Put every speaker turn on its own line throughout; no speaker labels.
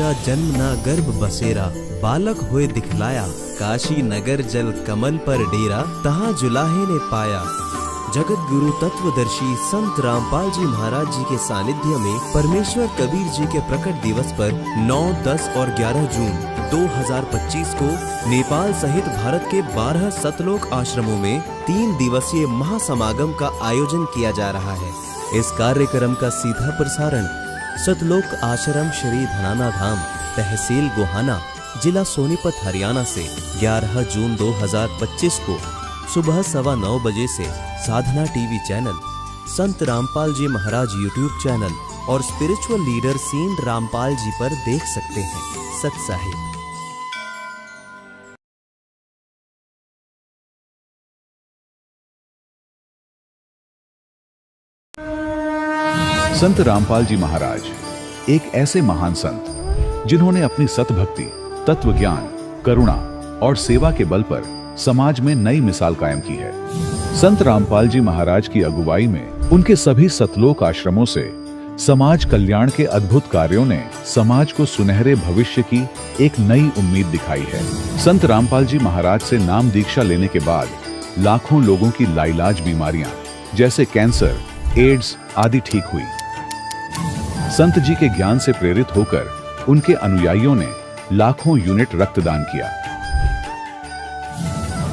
तेरा जन्म ना गर्भ बसेरा, बालक होए दिखलाया, काशी नगर जल कमल पर डेरा, तहाँ जुलाहे ने पाया। जगत गुरु तत्वदर्शी संत रामपाल जी महाराज जी के सानिध्य में परमेश्वर कबीर जी के प्रकट दिवस पर 9, 10 और 11 जून 2025 को नेपाल सहित भारत के 12 सतलोक आश्रमों में 3 दिवसीय महासमागम का आयोजन किया जा रहा है। इस कार्यक्रम का सीधा प्रसारण सतलोक आश्रम श्री धनाना धाम, तहसील गोहाना, जिला सोनीपत, हरियाणा से 11 जून 2025 को सुबह 9:15 बजे से साधना टीवी चैनल, संत रामपाल जी महाराज यूट्यूब चैनल और spiritual leader Saint Rampal ji पर देख सकते हैं। सत साहिब।
संत रामपाल जी महाराज एक ऐसे महान संत जिन्होंने अपनी सतभक्ति, तत्व ज्ञान, करुणा और सेवा के बल पर समाज में नई मिसाल कायम की है। संत रामपाल जी महाराज की अगुवाई में उनके सभी सतलोक आश्रमों से समाज कल्याण के अद्भुत कार्यों ने समाज को सुनहरे भविष्य की एक नई उम्मीद दिखाई है। संत रामपाल जी महाराज से नाम दीक्षा लेने के बाद लाखों लोगों की लाइलाज बीमारियां जैसे कैंसर, एड्स आदि ठीक हुई। संत जी के ज्ञान से प्रेरित होकर उनके अनुयायियों ने लाखों यूनिट रक्तदान किया।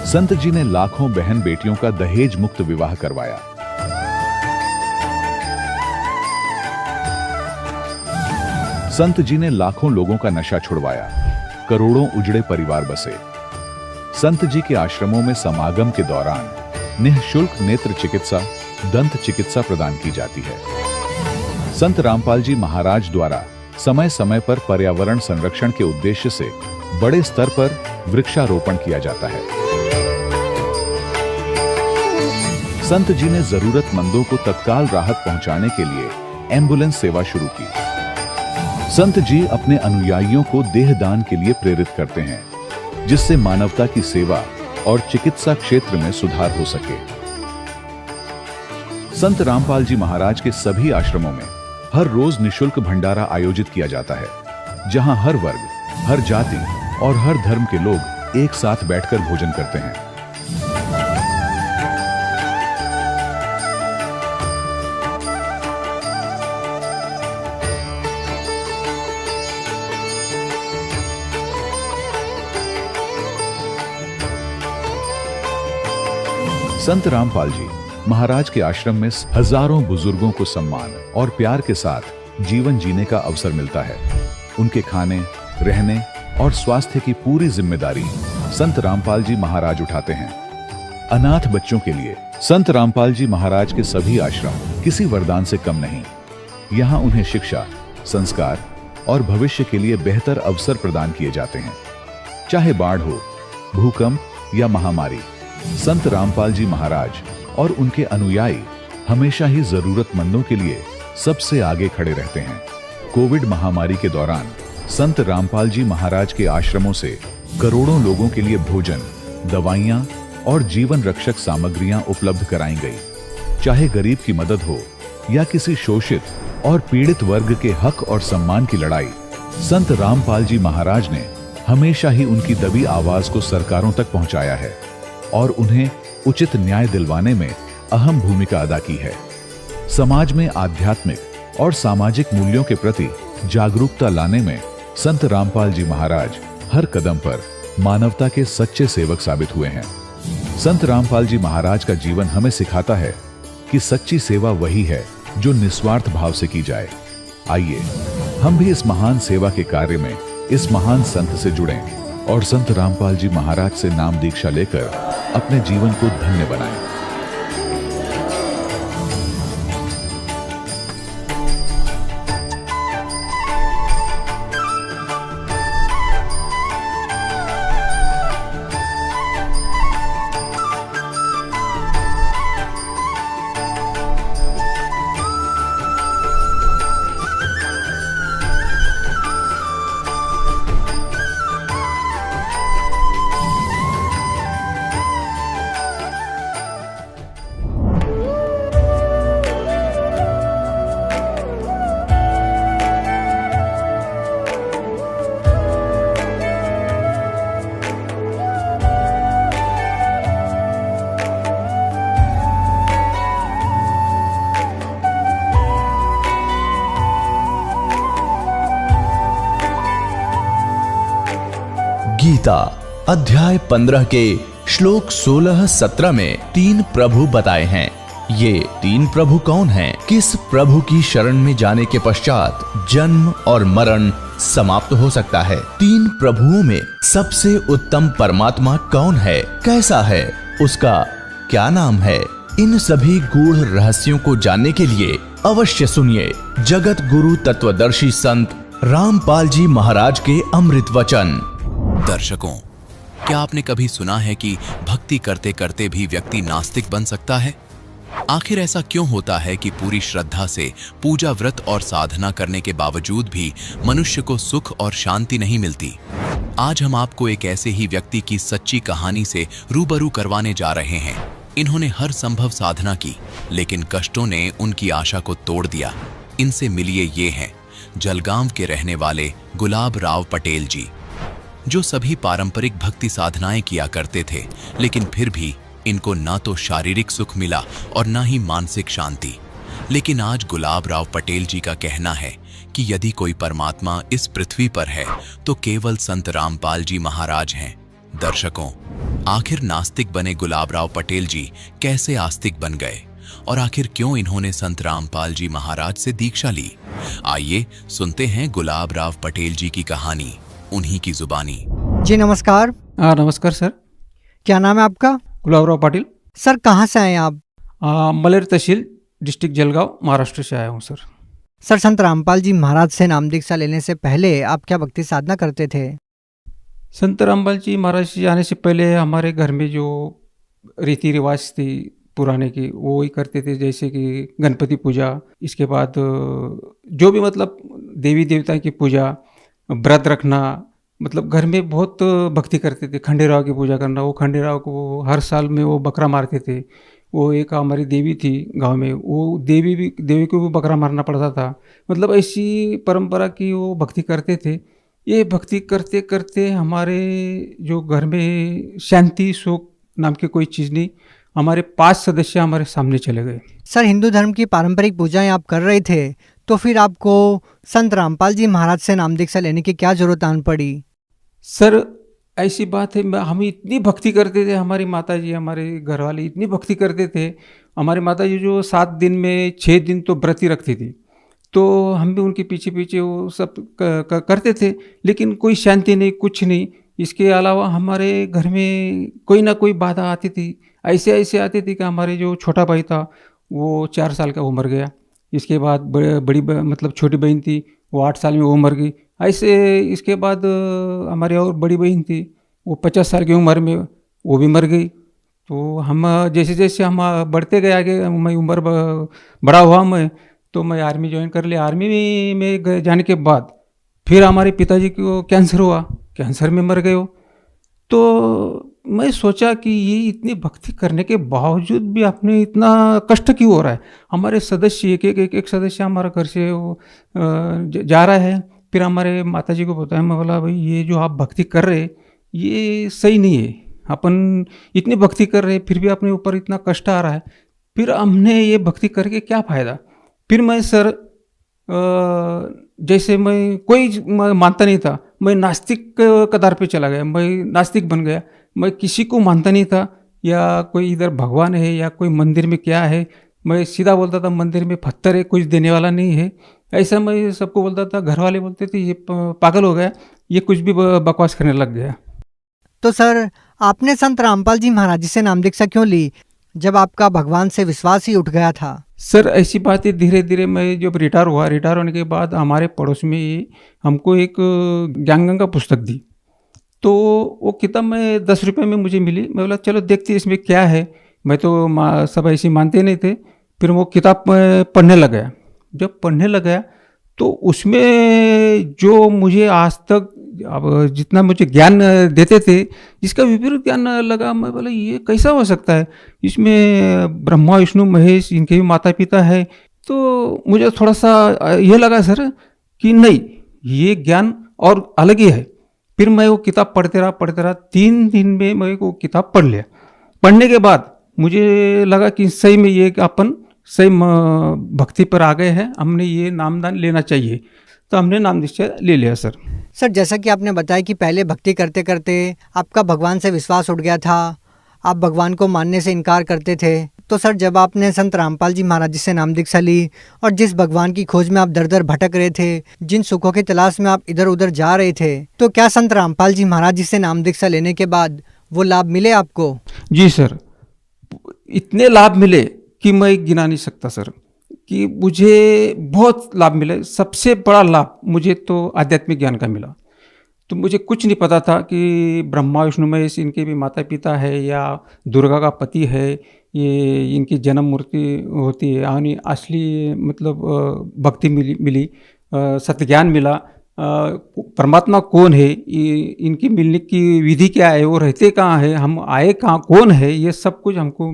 संत जी ने लाखों बहन बेटियों का दहेज मुक्त विवाह करवाया। संत जी ने लाखों लोगों का नशा छुड़वाया, करोड़ों उजड़े परिवार बसे। संत जी के आश्रमों में समागम के दौरान निःशुल्क नेत्र चिकित्सा, दंत चिकित्सा प्रदान की जाती है। संत रामपाल जी महाराज द्वारा समय समय पर पर्यावरण संरक्षण के उद्देश्य से बड़े स्तर पर वृक्षारोपण किया जाता है। संत जी ने जरूरतमंदों को तत्काल राहत पहुंचाने के लिए एम्बुलेंस सेवा शुरू की। संत जी अपने अनुयायियों को देहदान के लिए प्रेरित करते हैं, जिससे मानवता की सेवा और चिकित्सा क्षेत्र में सुधार हो सके। संत रामपाल जी महाराज के सभी आश्रमों में हर रोज निःशुल्क भंडारा आयोजित किया जाता है, जहां हर वर्ग, हर जाति और हर धर्म के लोग एक साथ बैठकर भोजन करते हैं। संत रामपाल जी महाराज के आश्रम में हजारों बुजुर्गों को सम्मान और प्यार के साथ जीवन जीने का अवसर मिलता है। उनके खाने, रहने और स्वास्थ्य की पूरी जिम्मेदारी संत रामपाल जी महाराज उठाते हैं। अनाथ बच्चों के लिए संत रामपाल जी महाराज के सभी आश्रम किसी वरदान से कम नहीं। यहाँ उन्हें शिक्षा, संस्कार और भविष्य के लिए बेहतर अवसर प्रदान किए जाते हैं। चाहे बाढ़ हो, भूकंप या महामारी, संत रामपाल जी महाराज और उनके अनुयायी हमेशा ही जरूरतमंदों के लिए सबसे आगे खड़े रहते हैं। कोविड महामारी के दौरान संत रामपाल जी महाराज के आश्रमों से करोड़ों लोगों के लिए भोजन, दवाइयां और जीवन रक्षक सामग्रियां उपलब्ध कराई गई। चाहे गरीब की मदद हो या किसी शोषित और पीड़ित वर्ग के हक और सम्मान की लड़ाई, संत रामपाल जी महाराज ने हमेशा ही उनकी दबी आवाज को सरकारों तक पहुंचाया है और उन्हें उचित न्याय दिलवाने में अहम भूमिका अदा की है। समाज में आध्यात्मिक और सामाजिक मूल्यों के प्रति जागरूकता लाने में संत रामपाल जी महाराज हर कदम पर मानवता के सच्चे सेवक साबित हुए हैं। संत रामपाल जी महाराज का जीवन हमें सिखाता है कि सच्ची सेवा वही है जो निस्वार्थ भाव से की जाए। आइए हम भी इस महान सेवा के कार्य में इस महान संत से जुड़ें और संत रामपाल जी महाराज से नाम दीक्षा लेकर अपने जीवन को धन्य बनाएं।
गीता अध्याय 15 के श्लोक 16-17 में 3 प्रभु बताए हैं। ये 3 प्रभु कौन हैं? किस प्रभु की शरण में जाने के पश्चात जन्म और मरण समाप्त हो सकता है? 3 प्रभुओं में सबसे उत्तम परमात्मा कौन है? कैसा है? उसका क्या नाम है? इन सभी गूढ़ रहस्यों को जानने के लिए अवश्य सुनिए जगत गुरु तत्वदर्शी संत रामपाल जी महाराज के अमृत वचन।
दर्शकों, क्या आपने कभी सुना है कि भक्ति करते करते भी व्यक्ति नास्तिक बन सकता है? आखिर ऐसा क्यों होता है कि पूरी श्रद्धा से पूजा व्रत और साधना करने के बावजूद भी मनुष्य को सुख और शांति नहीं मिलती? आज हम आपको एक ऐसे ही व्यक्ति की सच्ची कहानी से रूबरू करवाने जा रहे हैं। इन्होंने हर संभव साधना की, लेकिन कष्टों ने उनकी आशा को तोड़ दिया। इनसे मिलिए ये हैं जलगांव के रहने वाले गुलाब राव पटेल जी, जो सभी पारंपरिक भक्ति साधनाएं किया करते थे, लेकिन फिर भी इनको ना तो शारीरिक सुख मिला और ना ही मानसिक शांति। लेकिन आज गुलाब राव पटेल जी का कहना है कि यदि कोई परमात्मा इस पृथ्वी पर है तो केवल संत रामपाल जी महाराज हैं। दर्शकों, आखिर नास्तिक बने गुलाब राव पटेल जी कैसे आस्तिक बन गए और आखिर क्यों इन्होंने संत रामपाल जी महाराज से दीक्षा ली? आइए सुनते हैं गुलाब राव पटेल जी की कहानी उन्हीं की जुबानी।
जी नमस्कार।
नमस्कार सर।
क्या नाम है आपका?
गुलाब राव पाटिल।
सर कहाँ से आए हैं आप?
मलेर तहसील, डिस्ट्रिक्ट जलगांव, महाराष्ट्र से आया हूँ सर।
सर, संत रामपाल जी महाराज से नाम दीक्षा लेने से पहले आप क्या भक्ति साधना करते थे?
संत रामपाल जी महाराज जी आने से पहले हमारे घर में जो रीति रिवाज थी पुराने की वो ही करते थे, जैसे कि गणपति पूजा, इसके बाद जो भी मतलब देवी देवता की पूजा, व्रत रखना, मतलब घर में बहुत भक्ति करते थे। खंडेराव की पूजा करना, वो खंडेराव को हर साल में वो बकरा मारते थे। वो एक हमारी देवी थी गांव में, वो देवी को भी बकरा मारना पड़ता था। मतलब ऐसी परंपरा की वो भक्ति करते थे। ये भक्ति करते करते हमारे जो घर में शांति सुख नाम की कोई चीज़ नहीं, हमारे 5 सदस्य हमारे सामने चले गए।
सर, हिंदू धर्म की पारंपरिक पूजाएं आप कर रहे थे, तो फिर आपको संत रामपाल जी महाराज से नाम दीक्षा लेने की क्या जरूरत आन पड़ी?
सर, ऐसी बात है, हम इतनी भक्ति करते थे, हमारी माता जी, हमारे घर वाले इतनी भक्ति करते थे। हमारी माता जी जो 7 दिन में 6 दिन तो व्रत ही रखती थी, तो हम भी उनके पीछे पीछे वो सब करते थे, लेकिन कोई शांति नहीं, कुछ नहीं। इसके अलावा हमारे घर में कोई ना कोई बाधा आती थी। ऐसे आती थी कि हमारे जो छोटा भाई था वो 4 साल का वो मर गया। इसके बाद बड़ी मतलब छोटी बहन थी, वो 8 साल में वो मर गई। ऐसे इसके बाद हमारी और बड़ी बहन थी, वो 50 साल की उम्र में वो भी मर गई। तो हम जैसे जैसे हम बढ़ते गए आगे, मैं उम्र बड़ा हुआ, मैं आर्मी ज्वाइन कर लिया। आर्मी में जाने के बाद फिर हमारे पिताजी को कैंसर हुआ, कैंसर में मर गए हो। तो मैं सोचा कि ये इतनी भक्ति करने के बावजूद भी आपने इतना कष्ट क्यों हो रहा है? हमारे सदस्य एक सदस्य हमारा घर से वो जा रहा है। फिर हमारे माताजी को बताया, मैं बोला भाई ये जो आप भक्ति कर रहे ये सही नहीं है। अपन इतनी भक्ति कर रहे फिर भी अपने ऊपर इतना कष्ट आ रहा है, फिर हमने ये भक्ति करके क्या फ़ायदा? फिर मैं सर जैसे मैं कोई मानता नहीं था, मैं नास्तिक कतार पे चला गया, मैं नास्तिक बन गया। मैं किसी को मानता नहीं था, या कोई इधर भगवान है या कोई मंदिर में क्या है। मैं सीधा बोलता था मंदिर में पत्थर है, कुछ देने वाला नहीं है, ऐसा मैं सबको बोलता था। घर वाले बोलते थे ये पागल हो गया, ये कुछ भी बकवास करने लग गया।
तो सर, आपने संत रामपाल जी महाराज जी से नाम दीक्षा क्यों ली जब आपका भगवान से विश्वास ही उठ गया था?
सर, ऐसी बात है, धीरे धीरे मैं जब रिटायर हुआ, रिटायर होने के बाद हमारे पड़ोस में हमको एक ज्ञान का पुस्तक दी। तो वो किताब में 10 रुपये में मुझे मिली। मैं बोला चलो देखते इसमें क्या है। मैं तो सब ऐसे मानते नहीं थे। फिर वो किताब पढ़ने लग गया। जब पढ़ने लगा तो उसमें जो मुझे आज तक अब जितना मुझे ज्ञान देते थे, जिसका विपरीत ज्ञान लगा। मैं बोला ये कैसा हो सकता है? इसमें ब्रह्मा विष्णु महेश इनके भी माता पिता है। तो मुझे थोड़ा सा ये लगा सर कि नहीं, ये ज्ञान और अलग ही है। फिर मैं वो किताब पढ़ते रहा। 3 दिन में मैं वो किताब पढ़ लिया। पढ़ने के बाद मुझे लगा कि सही में ये अपन सही भक्ति पर आ गए हैं, हमने ये नामदान लेना चाहिए। तो हमने नाम दीक्षा ले लिया सर।
सर जैसा कि आपने बताया कि पहले भक्ति करते करते आपका भगवान से विश्वास उठ गया था, आप भगवान को मानने से इनकार करते थे, तो सर जब आपने संत रामपाल जी महाराज जी से नाम दीक्षा ली और जिस भगवान की खोज में आप दर दर भटक रहे थे, जिन सुखों की तलाश में आप इधर उधर जा रहे थे, तो क्या संत रामपाल जी महाराज जी से नाम दीक्षा लेने के बाद वो लाभ मिले आपको?
जी सर, इतने लाभ मिले कि मैं गिना नहीं सकता सर, कि मुझे बहुत लाभ मिले। सबसे बड़ा लाभ मुझे तो आध्यात्मिक ज्ञान का मिला। तो मुझे कुछ नहीं पता था कि ब्रह्मा विष्णु महेश इनके भी माता पिता है या दुर्गा का पति है, ये इनकी जन्म मूर्ति होती है, यानी असली मतलब भक्ति मिली सत्य ज्ञान मिला, परमात्मा कौन है, इनकी मिलने की विधि क्या है, वो रहते कहाँ है, हम आए कहाँ, कौन है, ये सब कुछ हमको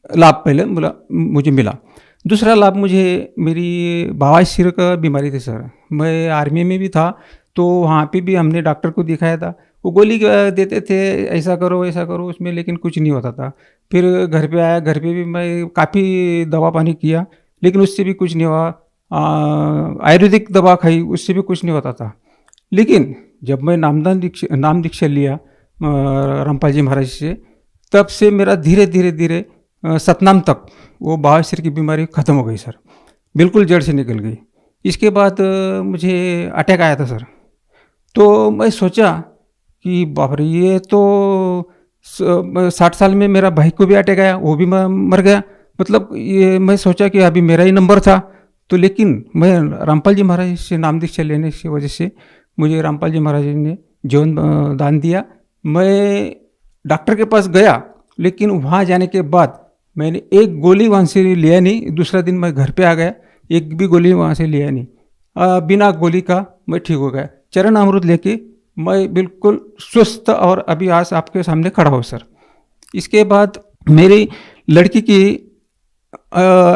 लाभ पहले मुझे मिला। दूसरा लाभ मुझे मेरी बवासीर का बीमारी थी सर, मैं आर्मी में भी था, तो वहाँ पे भी हमने डॉक्टर को दिखाया था। वो गोली देते थे ऐसा करो उसमें, लेकिन कुछ नहीं होता था। फिर घर पे आया, घर पे भी मैं काफ़ी दवा पानी किया, लेकिन उससे भी कुछ नहीं हुआ। आयुर्वेदिक दवा खाई, उससे भी कुछ नहीं होता था। लेकिन जब मैं नाम दीक्षा लिया रामपाल जी महाराज से, तब से मेरा धीरे धीरे सतनाम तक वो बवासीर की बीमारी ख़त्म हो गई सर, बिल्कुल जड़ से निकल गई। इसके बाद मुझे अटैक आया था सर, तो मैं सोचा कि बाप रे, ये तो 60 साल में मेरा भाई को भी अटैक आया, वो भी मर गया, मतलब ये मैं सोचा कि अभी मेरा ही नंबर था। तो लेकिन मैं रामपाल जी महाराज से नाम दीक्षा लेने की वजह से मुझे रामपाल जी महाराज ने जीवन दान दिया। मैं डॉक्टर के पास गया, लेकिन वहाँ जाने के बाद मैंने एक गोली वहाँ से लिया नहीं। दूसरा दिन मैं घर पे आ गया, एक भी गोली वहाँ से लिया नहीं, बिना गोली का मैं ठीक हो गया। चरण अमृत लेके मैं बिल्कुल स्वस्थ और अभी आज आपके सामने खड़ा हूँ सर। इसके बाद मेरी लड़की की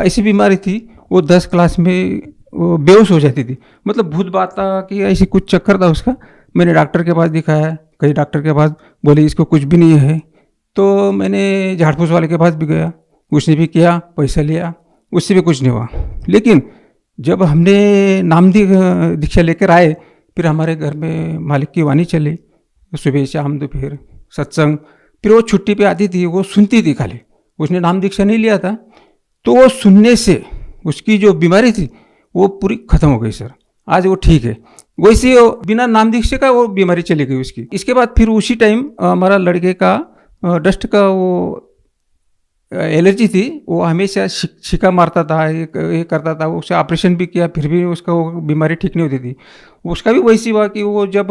ऐसी बीमारी थी, वो 10 क्लास में बेहोश हो जाती थी, मतलब भूत बात कि ऐसी कुछ चक्कर था उसका। मैंने डॉक्टर के पास दिखाया, कई डॉक्टर के पास, बोले इसको कुछ भी नहीं है। तो मैंने झाड़ फूस वाले के पास भी गया, उसने भी किया, पैसा लिया, उससे भी कुछ नहीं हुआ। लेकिन जब हमने नाम दीक्षा लेकर आए, फिर हमारे घर में मालिक की वाणी चली, सुबह शाम दोपहर सत्संग। फिर वो छुट्टी पे आती थी, वो सुनती थी खाली, उसने नाम दीक्षा नहीं लिया था। तो वो सुनने से उसकी जो बीमारी थी वो पूरी खत्म हो गई सर, आज वो ठीक है। वैसे बिना नाम दीक्षा का वो बीमारी चली गई उसकी। इसके बाद फिर उसी टाइम हमारा लड़के का डस्ट का वो एलर्जी थी, वो हमेशा छिका मारता था, ये करता था। उसका ऑपरेशन भी किया, फिर भी उसका वो बीमारी ठीक नहीं होती थी। उसका भी वैसी हुआ कि वो जब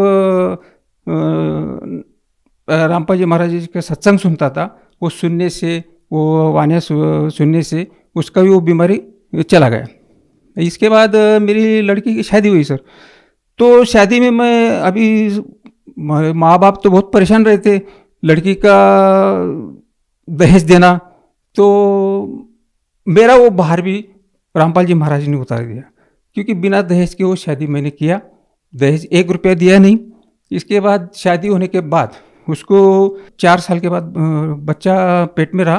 रामपाल जी महाराज जी का सत्संग सुनता था, वो सुनने से, वो वाणियाँ सुनने से उसका भी वो बीमारी चला गया। इसके बाद मेरी लड़की की शादी हुई सर। तो शादी में मैं अभी, माँ बाप तो बहुत परेशान रहे थे, लड़की का दहेज देना, तो मेरा वो बाहर भी रामपाल जी महाराज ने उतार दिया, क्योंकि बिना दहेज के वो शादी मैंने किया, दहेज 1 रुपया दिया नहीं। इसके बाद शादी होने के बाद उसको 4 साल के बाद बच्चा पेट में रहा,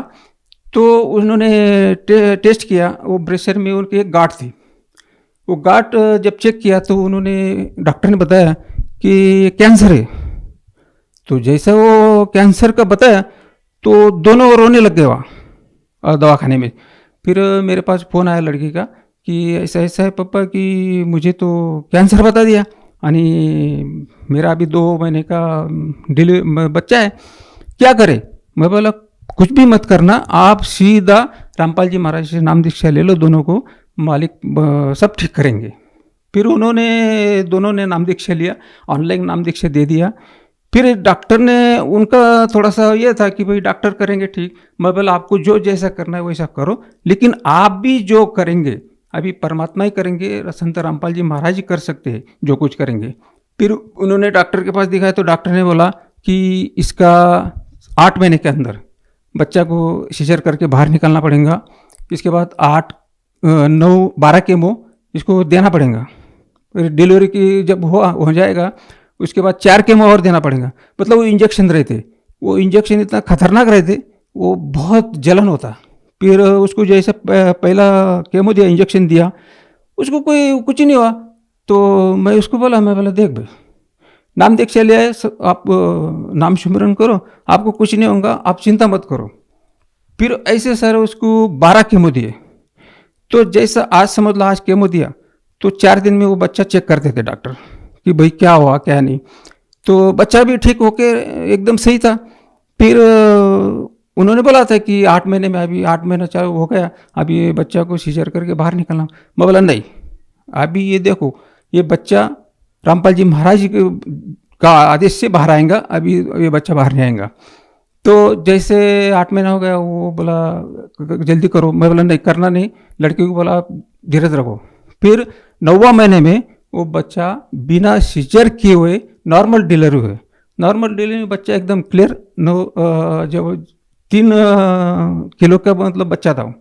तो उन्होंने टेस्ट किया, वो ब्रेशर में उनकी एक गांठ थी। वो गांठ जब चेक किया तो उन्होंने, डॉक्टर ने बताया कि कैंसर है। तो जैसा वो कैंसर का बताया तो दोनों रोने लग गए वहाँ दवाखाने में। फिर मेरे पास फ़ोन आया लड़की का कि ऐसा ऐसा है पापा कि मुझे तो कैंसर बता दिया, यानी मेरा अभी 2 महीने का बच्चा है, क्या करे। मैं बोला कुछ भी मत करना, आप सीधा रामपाल जी महाराज से नाम दीक्षा ले लो, दोनों को मालिक सब ठीक करेंगे। फिर दोनों ने नाम दीक्षा लिया, ऑनलाइन नाम दीक्षा दे दिया। फिर डॉक्टर ने, उनका थोड़ा सा ये था कि भाई डॉक्टर करेंगे ठीक, मैं बोला आपको जो जैसा करना है वैसा करो, लेकिन आप भी जो करेंगे अभी परमात्मा ही करेंगे, संत रामपाल जी महाराज ही कर सकते हैं जो कुछ करेंगे। फिर उन्होंने डॉक्टर के पास दिखाया तो डॉक्टर ने बोला कि इसका 8 महीने के अंदर बच्चा को सीजर करके बाहर निकालना पड़ेगा। इसके बाद 8, 9, 12 केमो इसको देना पड़ेगा। फिर डिलीवरी की जब हो जाएगा उसके बाद 4 केमो और देना पड़ेगा। मतलब वो इंजेक्शन रहे थे, वो इंजेक्शन इतना खतरनाक रहे थे, वो बहुत जलन होता। फिर उसको जैसे पहला केमो दिया, इंजेक्शन दिया, उसको कुछ नहीं हुआ। तो मैं उसको बोला, मैं बोला देख भाई, नाम देख चले आए, आप नाम सुमिरन करो, आपको कुछ नहीं होगा, आप चिंता मत करो। फिर ऐसे सर उसको 12 केमो दिए। तो जैसा आज समझ लो, आज केमो दिया तो 4 दिन में वो बच्चा चेक करते थे डॉक्टर कि भाई क्या हुआ क्या नहीं। तो बच्चा भी ठीक होके एकदम सही था। फिर उन्होंने बोला था कि 8 महीने में, अभी 8 महीना चालू हो गया, अभी ये बच्चा को सीजर करके बाहर निकलना। मैं बोला नहीं, अभी ये देखो, ये बच्चा रामपाल जी महाराज का आदेश से बाहर आएगा, अभी ये बच्चा बाहर नहीं आएगा। तो जैसे 8 महीना हो गया, वो बोला जल्दी करो। मैं बोला नहीं, करना नहीं। लड़की को बोला धीरज रखो। फिर 9वां महीने में वो बच्चा बिना सीजर किए हुए नॉर्मल डिलीवरी हुए। नॉर्मल डिलीवरी में बच्चा एकदम क्लियर, जब 3 किलो का मतलब बच्चा था।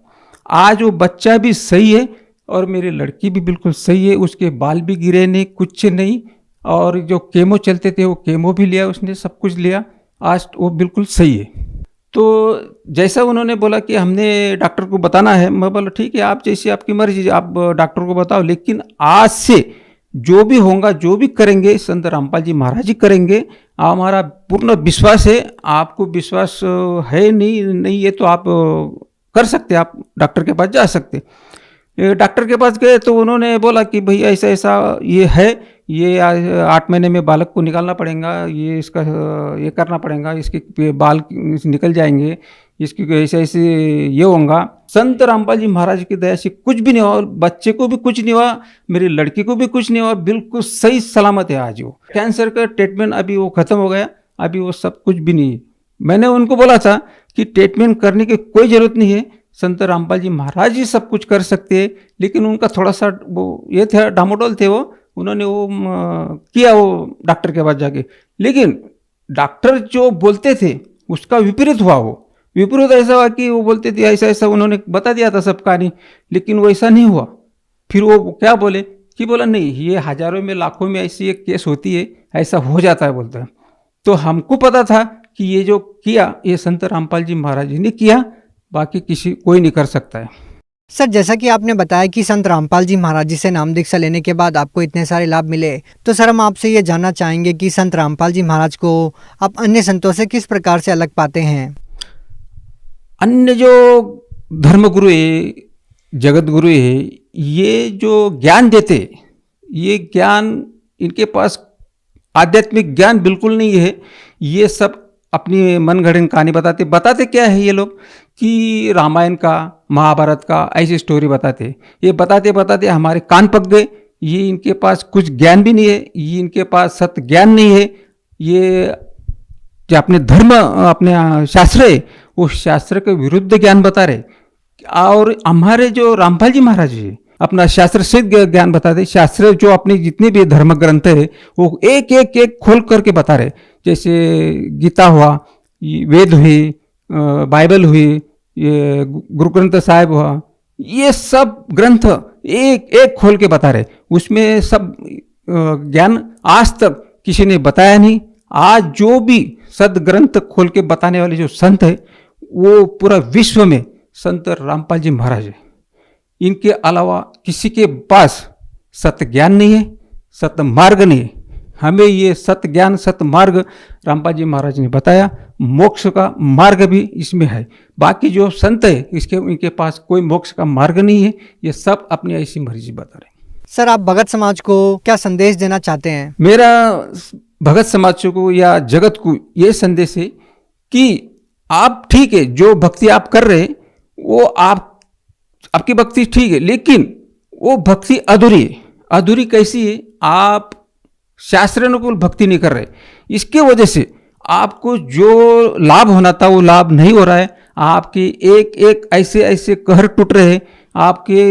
आज वो बच्चा भी सही है और मेरी लड़की भी बिल्कुल सही है, उसके बाल भी गिरे नहीं, कुछ नहीं। और जो केमो चलते थे वो केमो भी लिया उसने, सब कुछ लिया, आज वो बिल्कुल सही है। तो जैसा उन्होंने बोला कि हमने डॉक्टर को बताना है, मैं बोला ठीक है, आप जैसी आपकी मर्जी, आप डॉक्टर को बताओ, लेकिन आज से जो भी होगा, जो भी करेंगे, संत रामपाल जी महाराज जी करेंगे। हमारा पूर्ण विश्वास है। आपको विश्वास है नहीं है तो आप कर सकते, आप डॉक्टर के पास जा सकते। डॉक्टर के पास गए तो उन्होंने बोला कि भाई ऐसा ऐसा ये है, ये 8 महीने में बालक को निकालना पड़ेगा, ये इसका ये करना पड़ेगा, इसके बाल निकल जाएंगे, इसकी ऐसे ऐसे ये होगा। संत रामपाल जी महाराज की दया से कुछ भी नहीं हुआ, बच्चे को भी कुछ नहीं हुआ, मेरी लड़की को भी कुछ नहीं हुआ, बिल्कुल सही सलामत है आज वो। कैंसर का ट्रीटमेंट अभी वो खत्म हो गया, अभी वो सब कुछ भी नहीं है। मैंने उनको बोला था कि ट्रीटमेंट करने की कोई ज़रूरत नहीं है, संत रामपाल जी महाराज जी सब कुछ कर सकते हैं। लेकिन उनका थोड़ा सा वो ये थे, डामाडोल थे वो, उन्होंने वो किया वो डॉक्टर के पास जाके। लेकिन डॉक्टर जो बोलते थे उसका विपरीत हुआ। वो विपरीत ऐसा हुआ कि वो बोलते थे ऐसा ऐसा, उन्होंने बता दिया था सब कहानी, लेकिन वो ऐसा नहीं हुआ। फिर वो क्या बोले कि बोला नहीं, ये हजारों में लाखों में ऐसी एक केस होती है, ऐसा हो जाता है बोलता है। तो हमको पता था कि ये जो किया ये संत रामपाल जी महाराज जी ने किया, बाकी कोई नहीं कर सकता है।
सर, जैसा कि आपने बताया कि संत रामपाल जी महाराज जी से नाम दीक्षा लेने के बाद आपको इतने सारे लाभ मिले, तो सर हम आपसे ये जानना चाहेंगे कि संत रामपाल जी महाराज को आप अन्य संतों से किस प्रकार से अलग पाते हैं?
अन्य जो धर्मगुरु है, जगत गुरु है, ये जो ज्ञान देते, ये ज्ञान इनके पास आध्यात्मिक ज्ञान बिल्कुल नहीं है। ये सब अपनी मन गढ़ कहानी बताते क्या है ये लोग कि रामायण का, महाभारत का ऐसी स्टोरी बताते। ये बताते बताते हमारे कान पक गए। ये इनके पास कुछ ज्ञान भी नहीं है, ये इनके पास सत्य ज्ञान नहीं है। ये जो अपने धर्म, अपने शास्त्र है, वो शास्त्र के विरुद्ध ज्ञान बता रहे। और हमारे जो रामपाल जी महाराज जी अपना शास्त्र से ज्ञान बताते। शास्त्र जो अपने जितने भी धर्म ग्रंथ है वो एक एक एक खोल करके बता रहे। जैसे गीता हुआ, वेद हुई, बाइबल हुई, ये गुरु ग्रंथ साहिब हुआ, ये सब ग्रंथ एक एक खोल के बता रहे। उसमें सब ज्ञान आज तक किसी ने बताया नहीं। आज जो भी सद ग्रंथ खोल के बताने वाले जो संत है वो पूरा विश्व में संत रामपाल जी महाराज है। इनके अलावा किसी के पास सत्य ज्ञान नहीं है, सत्य मार्ग नहीं है। हमें ये सत्य ज्ञान, सत्य मार्ग रामपाल जी महाराज ने बताया। मोक्ष का मार्ग भी इसमें है। बाकी जो संत है इनके पास कोई मोक्ष का मार्ग नहीं है। ये सब अपनी ऐसी मर्जी बता रहे हैं।
सर, आप भगत समाज को क्या संदेश देना चाहते हैं?
मेरा भगत समाज को या जगत को ये संदेश है कि आप ठीक है, जो भक्ति आप कर रहे हैं वो आपकी भक्ति ठीक है, लेकिन वो भक्ति अधूरी है। अधूरी कैसी है? आप शास्त्रानुकूल भक्ति नहीं कर रहे। इसके वजह से आपको जो लाभ होना था वो लाभ नहीं हो रहा है। आपके एक एक ऐसे ऐसे कहर टूट रहे हैं। आपके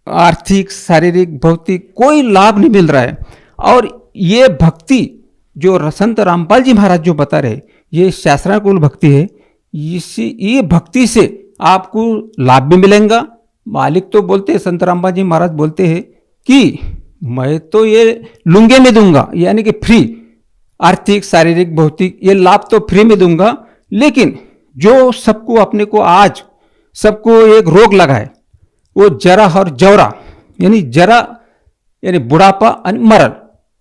आर्थिक, शारीरिक, भौतिक कोई लाभ नहीं मिल रहा है। और ये भक्ति जो संत रामपाल जी महाराज जो बता रहे, ये शास्त्रानुकूल भक्ति है। ये भक्ति से आपको लाभ भी मिलेगा। मालिक तो बोलते हैं, संत रामपाल जी महाराज बोलते हैं कि मैं तो ये लुंगे में दूंगा, यानी कि फ्री, आर्थिक, शारीरिक, भौतिक ये लाभ तो फ्री में दूंगा। लेकिन जो सबको अपने को आज सबको एक रोग लगा है, वो जरा और जवरा, यानी जरा यानी बुढ़ापा और मरण,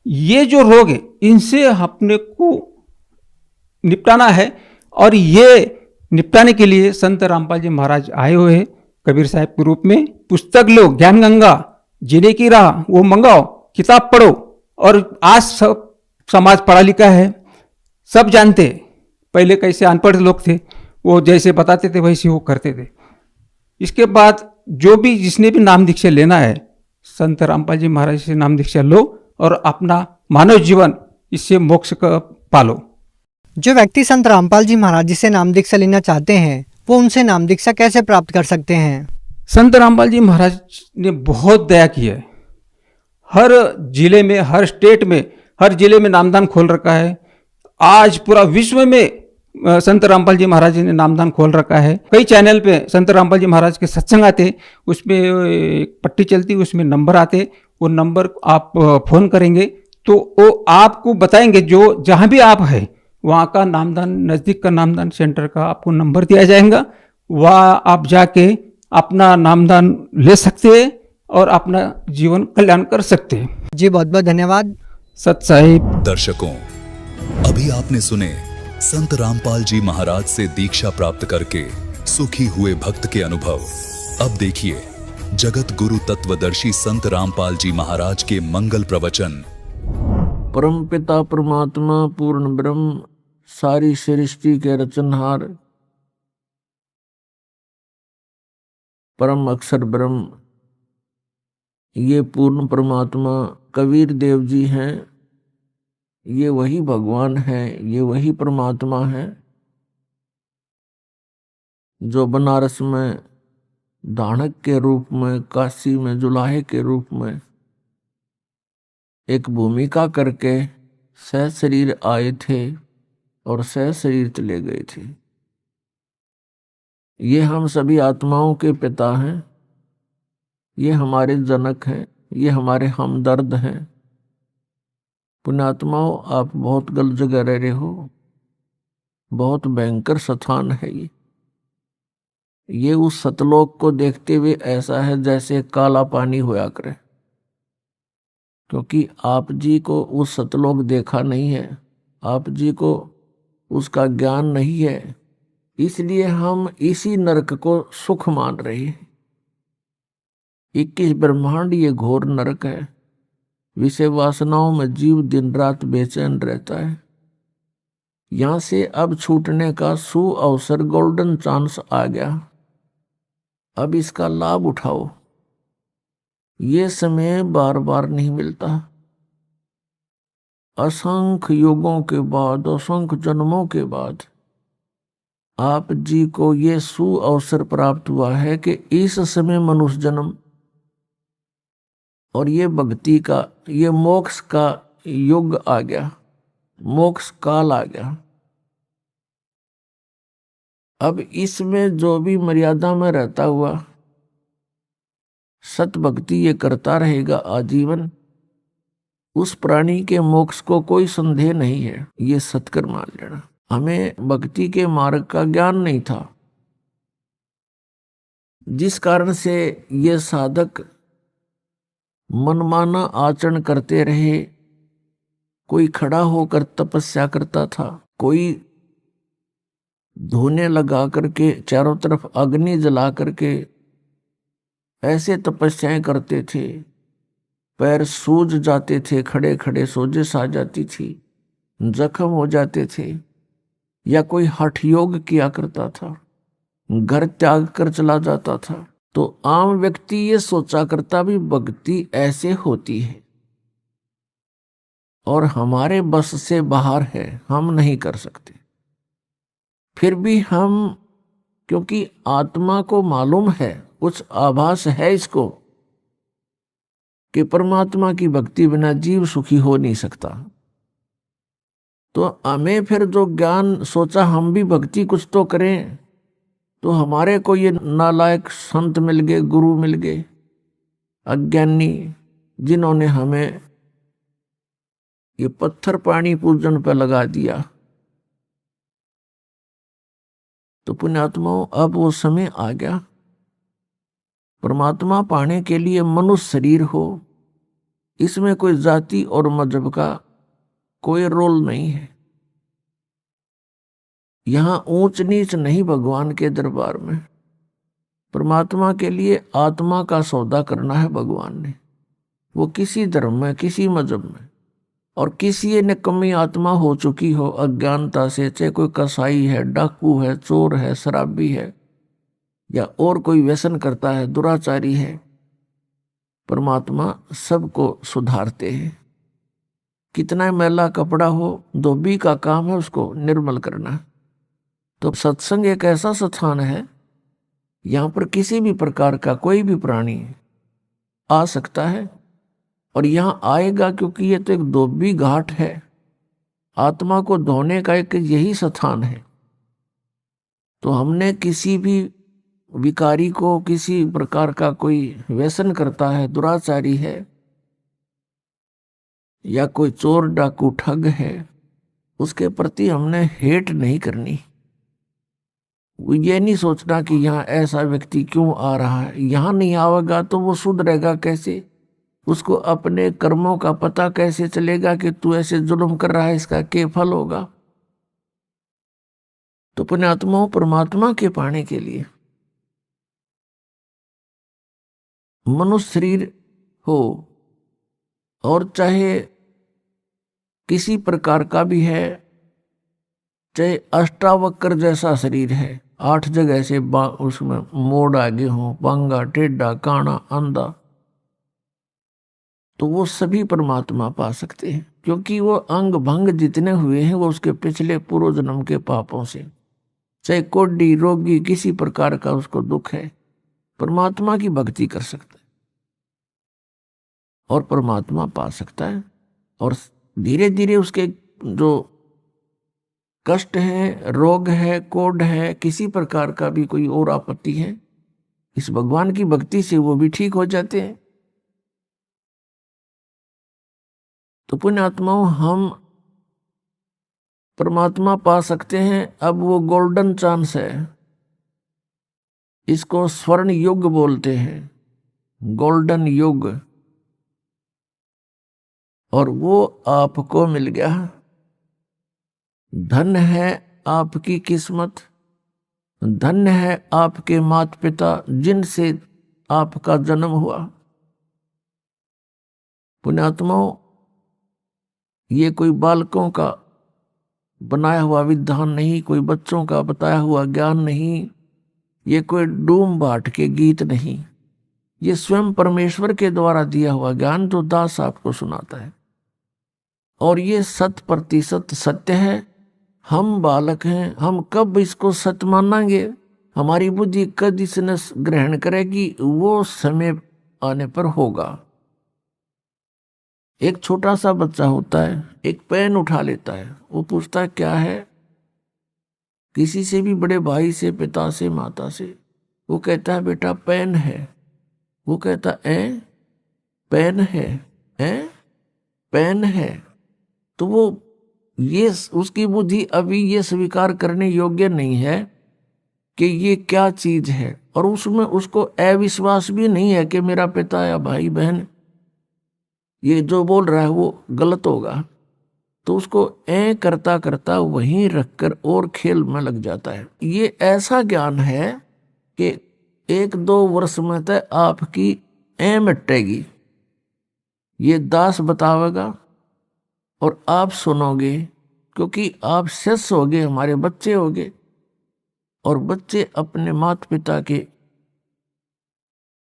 ये जो रोग है इनसे अपने को निपटाना है। और ये निपटाने के लिए संत रामपाल जी महाराज आए हुए हैं कबीर साहब के रूप में। पुस्तक लो, ज्ञान गंगा, जीने की राह, वो मंगाओ, किताब पढ़ो। और आज सब समाज पढ़ा लिखा है, सब जानते हैं। पहले कैसे अनपढ़ लोग थे, वो जैसे बताते थे वैसे वो करते थे। इसके बाद जो भी जिसने भी नाम दीक्षा लेना है, संत रामपाल जी महाराज से नाम दीक्षा लो और अपना मानव जीवन इससे मोक्ष का पालो।
जो व्यक्ति संत रामपाल जी महाराज जी से नाम दीक्षा लेना चाहते हैं, वो उनसे नाम दीक्षा कैसे प्राप्त कर सकते हैं?
संत रामपाल जी महाराज ने बहुत दया की है। हर जिले में, हर स्टेट में, हर जिले में नामदान खोल रखा है। आज पूरा विश्व में संत रामपाल जी महाराज ने नामदान खोल रखा है। कई चैनल पे संत रामपाल जी महाराज के सत्संग आते, उसमें एक पट्टी चलती, उसमें नंबर आते। वो नंबर आप फोन करेंगे तो वो आपको बताएंगे, जो जहाँ भी आप है वहाँ का नामदान, नज़दीक का नामदान सेंटर का आपको नंबर दिया जाएगा। वहाँ आप जाके अपना नामदान ले सकते हैं और अपना जीवन कल्याण कर सकते हैं।
जी बहुत बहुत धन्यवाद।
सत साहिब।
दर्शकों, अभी आपने सुने संत रामपाल जी महाराज से दीक्षा प्राप्त करके सुखी हुए भक्त के अनुभव। अब देखिए जगत गुरु तत्वदर्शी संत रामपाल जी महाराज के मंगल प्रवचन।
परम पिता परमात्मा पूर्ण ब्रह्म, सारी सृष्टि के रचनहार, परम अक्षर ब्रह्म, ये पूर्ण परमात्मा कबीर देव जी हैं। ये वही भगवान है, ये वही परमात्मा है जो बनारस में दानक के रूप में, काशी में जुलाहे के रूप में एक भूमिका करके सह शरीर आए थे और सह शरीर चले गए थे। ये हम सभी आत्माओं के पिता हैं, ये हमारे जनक हैं, ये हमारे हमदर्द हैं। पुण्यात्माओं, आप बहुत गलत जगह रह रहे हो। बहुत भयंकर स्थान है ये उस सतलोक को देखते हुए ऐसा है जैसे काला पानी होया करे, क्योंकि आप जी को उस सतलोक देखा नहीं है, आप जी को उसका ज्ञान नहीं है, इसलिए हम इसी नरक को सुख मान रहे हैं। 21 ब्रह्मांड ये घोर नरक है। विषय वासनाओं में जीव दिन रात बेचैन रहता है। यहां से अब छूटने का सुअवसर, गोल्डन चांस आ गया। अब इसका लाभ उठाओ। ये समय बार बार नहीं मिलता। असंख्य युगों के बाद, असंख्य जन्मों के बाद आप जी को ये सुअवसर प्राप्त हुआ है कि इस समय मनुष्य जन्म और ये भक्ति का, ये मोक्ष का युग आ गया, मोक्ष काल आ गया। अब इसमें जो भी मर्यादा में रहता हुआ सत भक्ति ये करता रहेगा आजीवन, उस प्राणी के मोक्ष को कोई संदेह नहीं है। ये सत्कर मान लेना। हमें भक्ति के मार्ग का ज्ञान नहीं था, जिस कारण से ये साधक मनमाना आचरण करते रहे। कोई खड़ा होकर तपस्या करता था, कोई धोने लगा करके चारों तरफ अग्नि जला करके ऐसे तपस्याएं करते थे। पैर सूज जाते थे, खड़े खड़े सोजिश आ जाती थी, जख्म हो जाते थे। या कोई हठ योग किया करता था, घर त्याग कर चला जाता था। तो आम व्यक्ति ये सोचा करता भी भक्ति ऐसे होती है और हमारे बस से बाहर है, हम नहीं कर सकते। फिर भी हम, क्योंकि आत्मा को मालूम है, कुछ आभास है इसको कि परमात्मा की भक्ति बिना जीव सुखी हो नहीं सकता। तो हमें फिर जो ज्ञान सोचा हम भी भक्ति कुछ तो करें, तो हमारे को ये नालायक संत मिल गए, गुरु मिल गए, अज्ञानी, जिन्होंने हमें ये पत्थर पानी पूजन पर लगा दिया। तो पुण्यात्माओं, अब वो समय आ गया। परमात्मा पाने के लिए मनुष्य शरीर हो, इसमें कोई जाति और मजहब का कोई रोल नहीं है। यहां ऊंच नीच नहीं भगवान के दरबार में। परमात्मा के लिए आत्मा का सौदा करना है भगवान ने। वो किसी धर्म में, किसी मजहब में, और किसी ने कमी आत्मा हो चुकी हो अज्ञानता से, चाहे कोई कसाई है, डाकू है, चोर है, शराबी है, या और कोई व्यसन करता है, दुराचारी है, परमात्मा सबको सुधारते हैं। कितना मैला कपड़ा हो, धोबी का काम है उसको निर्मल करना। तो सत्संग एक ऐसा स्थान है, यहां पर किसी भी प्रकार का कोई भी प्राणी आ सकता है, और यहां आएगा क्योंकि ये तो एक धोबी घाट है, आत्मा को धोने का एक यही स्थान है। तो हमने किसी भी विकारी को, किसी प्रकार का कोई व्यसन करता है, दुराचारी है, या कोई चोर डाकू ठग है, उसके प्रति हमने हेट नहीं करनी। ये नहीं सोचना कि यहाँ ऐसा व्यक्ति क्यों आ रहा है, यहाँ नहीं आवेगा तो वो सुधरेगा कैसे, उसको अपने कर्मों का पता कैसे चलेगा कि तू ऐसे जुल्म कर रहा है, इसका क्या फल होगा। तो पुण्यात्माओं, परमात्मा के पाने के लिए मनुष्य शरीर हो और चाहे किसी प्रकार का भी है, चाहे अष्टावक्र जैसा शरीर है, 8 जगह से उसमें मोड़ आगे हो, बांगा, टेढ़ा, काना, अंधा, तो वो सभी परमात्मा पा सकते हैं, क्योंकि वो अंग भंग जितने हुए हैं वो उसके पिछले पूर्व जन्म के पापों से। चाहे कोढ़ी, रोगी, किसी प्रकार का उसको दुख है, परमात्मा की भक्ति कर सकता है और परमात्मा पा सकता है। और धीरे धीरे उसके जो कष्ट है, रोग है, कोढ़ है, किसी प्रकार का भी कोई और आपत्ति है, इस भगवान की भक्ति से वो भी ठीक हो जाते हैं। तो पुण्यात्माओं, हम परमात्मा पा सकते हैं। अब वो गोल्डन चांस है, इसको स्वर्ण युग बोलते हैं, गोल्डन युग, और वो आपको मिल गया। धन्य है आपकी किस्मत, धन्य है आपके माता पिता जिनसे आपका जन्म हुआ। पुण्यात्माओं, ये कोई बालकों का बनाया हुआ विधान नहीं, कोई बच्चों का बताया हुआ ज्ञान नहीं, ये कोई डूम बाट के गीत नहीं, ये स्वयं परमेश्वर के द्वारा दिया हुआ ज्ञान जो दास आपको सुनाता है। और ये 100% सत्य है। हम बालक हैं, हम कब इसको सत्य मानेंगे, हमारी बुद्धि कब इसने ग्रहण करेगी, वो समय आने पर होगा। एक छोटा सा बच्चा होता है, एक पेन उठा लेता है, वो पूछता है क्या है, किसी से भी, बड़े भाई से, पिता से, माता से, वो कहता है बेटा पेन है। वो कहता है पेन है, पेन है। तो वो ये उसकी बुद्धि अभी ये स्वीकार करने योग्य नहीं है कि ये क्या चीज है, और उसमें उसको अविश्वास भी नहीं है कि मेरा पिता या भाई बहन ये जो बोल रहा है वो गलत होगा। तो उसको करता करता वहीं रखकर और खेल में लग जाता है। ये ऐसा ज्ञान है कि 1-2 वर्ष में तक आपकी मिटेगी। ये दास बतावेगा और आप सुनोगे, क्योंकि आप शिष्य होगे, हमारे बच्चे होगे, और बच्चे अपने माता पिता के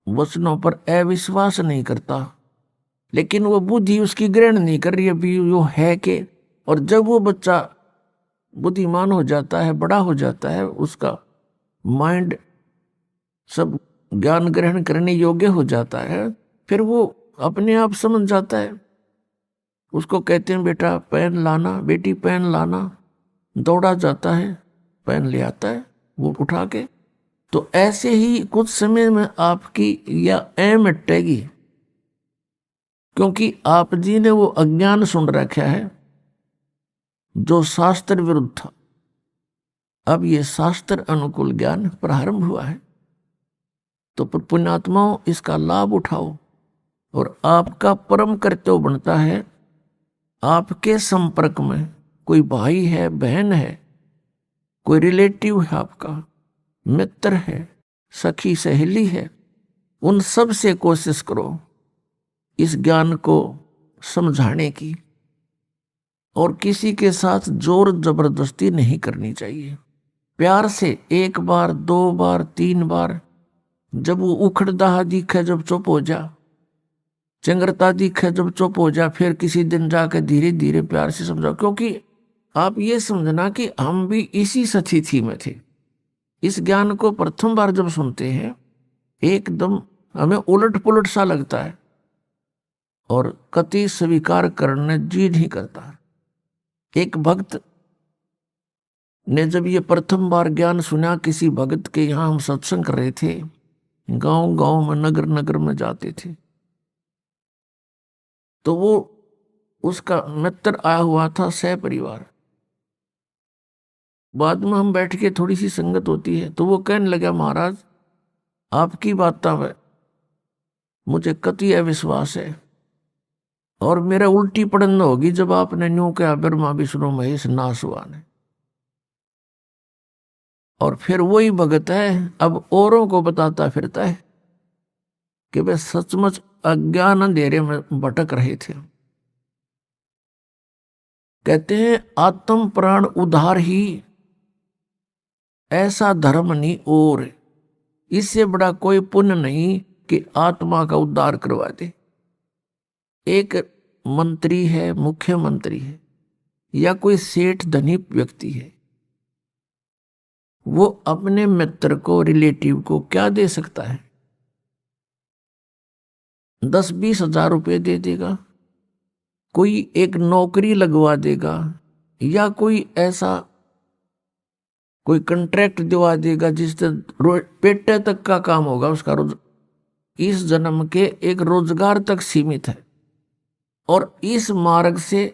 वचनों पर अविश्वास नहीं करता, लेकिन वो बुद्धि उसकी ग्रहण नहीं कर रही अभी वो है के। और जब वो बच्चा बुद्धिमान हो जाता है, बड़ा हो जाता है, उसका माइंड सब ज्ञान ग्रहण करने योग्य हो जाता है, फिर वो अपने आप समझ जाता है। उसको कहते हैं बेटा पेन लाना, बेटी पेन लाना, दौड़ा जाता है, पेन ले आता है वो उठा के। तो ऐसे ही कुछ समय में आपकी या मिटेगी, क्योंकि आप जी ने वो अज्ञान सुन रखा है जो शास्त्र विरुद्ध था। अब ये शास्त्र अनुकूल ज्ञान प्रारंभ हुआ है। तो पुण्यात्माओं, इसका लाभ उठाओ, और आपका परम कर्तव्य बनता है, आपके संपर्क में कोई भाई है, बहन है, कोई रिलेटिव है, आपका मित्र है, सखी सहेली है, उन सब से कोशिश करो इस ज्ञान को समझाने की। और किसी के साथ जोर जबरदस्ती नहीं करनी चाहिए। प्यार से 1 बार 2 बार 3 बार, जब वो उखड़दाहा दिखे जब चुप हो जा, चंगरता दिखे जब चुप हो जा, फिर किसी दिन जाकर धीरे धीरे प्यार से समझाओ। क्योंकि आप ये समझना कि हम भी इसी स्थिति में थे। इस ज्ञान को प्रथम बार जब सुनते हैं एकदम हमें उलट पुलट सा लगता है और कति स्वीकार करने जी नहीं करता। एक भक्त ने जब ये प्रथम बार ज्ञान सुना, किसी भगत के यहाँ हम सत्संग कर रहे थे, गांव गांव में नगर नगर में जाते थे, तो वो उसका मित्र आया हुआ था सह परिवार। बाद में हम बैठ के थोड़ी सी संगत होती है, तो वो कहने लगा, महाराज आपकी बातों में मुझे कति अविश्वास है और मेरा उल्टी पड़न होगी जब आपने न्यू कहा ब्रह्मा विष्णु महेश नासवान है। और फिर वही भगत है अब औरों को बताता फिरता है कि वे सचमुच अज्ञान अंधेरे में भटक रहे थे। कहते हैं आत्म प्राण उद्धार ही ऐसा धर्म नहीं, और इससे बड़ा कोई पुण्य नहीं कि आत्मा का उद्धार करवा दे। एक मंत्री है, मुख्यमंत्री है, या कोई सेठ धनी व्यक्ति है, वो अपने मित्र को, रिलेटिव को क्या दे सकता है? 10-20 हजार रुपये दे देगा, कोई एक नौकरी लगवा देगा, या कोई ऐसा कोई कॉन्ट्रैक्ट दिवा देगा जिससे पेटे तक का काम होगा उसका, रोज इस जन्म के एक रोजगार तक सीमित है। और इस मार्ग से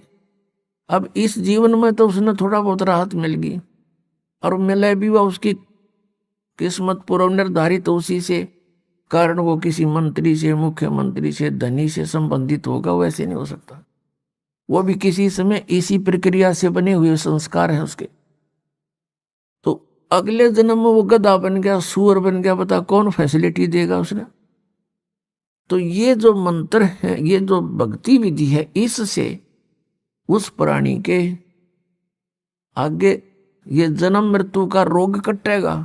अब इस जीवन में तो उसने थोड़ा बहुत राहत मिल गई, और मिले भी वह उसकी किस्मत पूर्व निर्धारित, तो उसी से कारण वो किसी मंत्री से, मुख्यमंत्री से, धनी से संबंधित होगा। वैसे नहीं हो सकता। वो भी किसी समय इसी प्रक्रिया से बने हुए संस्कार हैं उसके। तो अगले जन्म में वो गधा बन गया, सूअर बन गया, बता कौन फैसिलिटी देगा उसने? तो ये जो मंत्र है, ये जो भक्ति विधि है, इससे उस प्राणी के आगे ये जन्म मृत्यु का रोग कटेगा।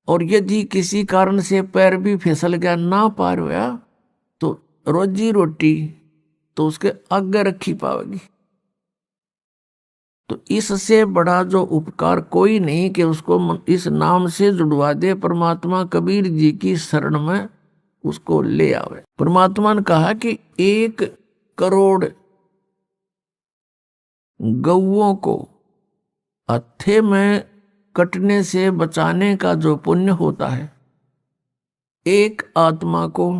और यदि किसी कारण से पैर भी फिसल गया, ना पार हुआ, तो रोजी रोटी तो उसके आगे रखी पाएगी। तो इससे बड़ा जो उपकार कोई नहीं कि उसको इस नाम से जुड़वा दे। परमात्मा कबीर जी की शरण में उसको ले आवे। परमात्मा ने कहा कि 1 करोड़ गौओं को हत्थे में कटने से बचाने का जो पुण्य होता है, एक आत्मा को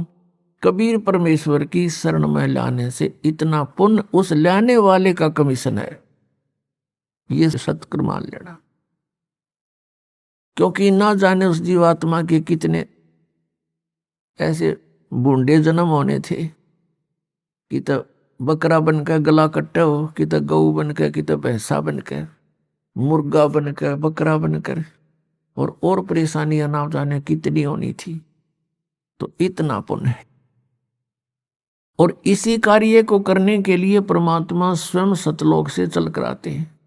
कबीर परमेश्वर की शरण में लाने से इतना पुण्य उस लाने वाले का कमीशन है। ये सत्कर मान लेना। क्योंकि ना जाने उस जीवात्मा के कितने ऐसे बूंदे जन्म होने थे कि तो बकरा बनकर गला कट्टा हो, कि तो गऊ बनकर, कि तो भैंसा बनकर, मुर्गा बनकर, बकरा बनकर, और परेशानियां ना जाने कितनी होनी थी। तो इतना पुण्य है। और इसी कार्य को करने के लिए परमात्मा स्वयं सतलोक से चल कर आते हैं।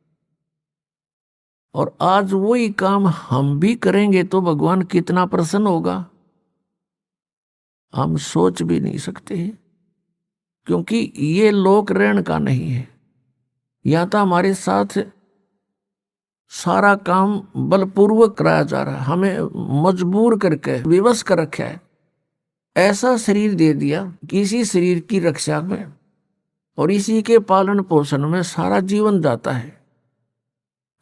और आज वही काम हम भी करेंगे तो भगवान कितना प्रसन्न होगा, हम सोच भी नहीं सकते हैं। क्योंकि ये लोक रहन का नहीं है। या तो हमारे साथ सारा काम बलपूर्वक कराया जा रहा है, हमें मजबूर करके विवश कर रखा है। ऐसा शरीर दे दिया कि इसी शरीर की रक्षा में और इसी के पालन पोषण में सारा जीवन जाता है।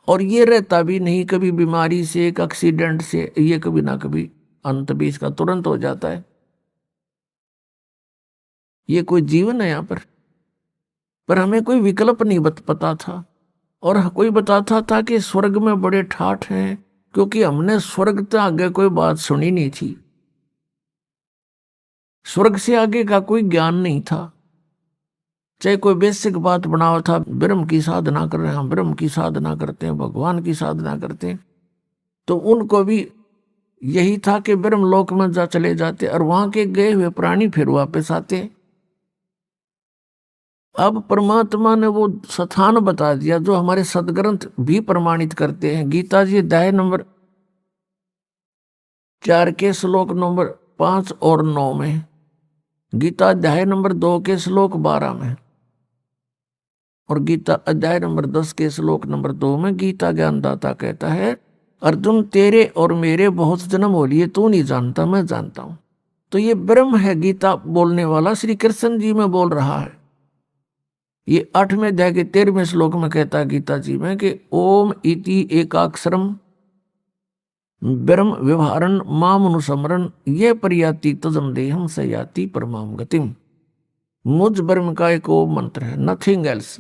और ये रहता भी नहीं, कभी बीमारी से, एक एक्सीडेंट से, ये कभी ना कभी अंत भी इसका तुरंत हो जाता है। ये कोई जीवन है यहाँ पर हमें कोई विकल्प नहीं पता था। और कोई बताता था कि स्वर्ग में बड़े ठाठ हैं, क्योंकि हमने स्वर्ग से आगे कोई बात सुनी नहीं थी। स्वर्ग से आगे का कोई ज्ञान नहीं था। चाहे कोई बेसिक बात बनाओ था, ब्रह्म की साधना कर रहे हैं, हम ब्रह्म की साधना करते हैं, भगवान की साधना करते हैं, तो उनको भी यही था कि ब्रह्म लोक में जा चले जाते और वहां के गए हुए प्राणी फिर वापस आते। अब परमात्मा ने वो स्थान बता दिया जो हमारे सदग्रंथ भी प्रमाणित करते हैं। गीता जी अध्याय नंबर 4 के श्लोक नंबर 5 और 9 में, गीता अध्याय नंबर 2 के श्लोक 12 में, और गीता अध्याय नंबर 10 के श्लोक नंबर 2 में गीता ज्ञानदाता कहता है, अर्जुन तेरे और मेरे बहुत जन्म हो लिए, तू नहीं जानता, मैं जानता हूं। तो ये ब्रह्म है गीता बोलने वाला, श्री कृष्ण जी में बोल रहा है। ये 8वें अध्याय के 13वें श्लोक में कहता है गीता जी में कि ओम इति एकाक्षरम ब्रह्म व्यवहारन माम अनुसमरण ये परियाति तजम देहम सयाति परमाम गतिम। मुझ ब्रह्म का एक ओम मंत्र है, नथिंग एल्स।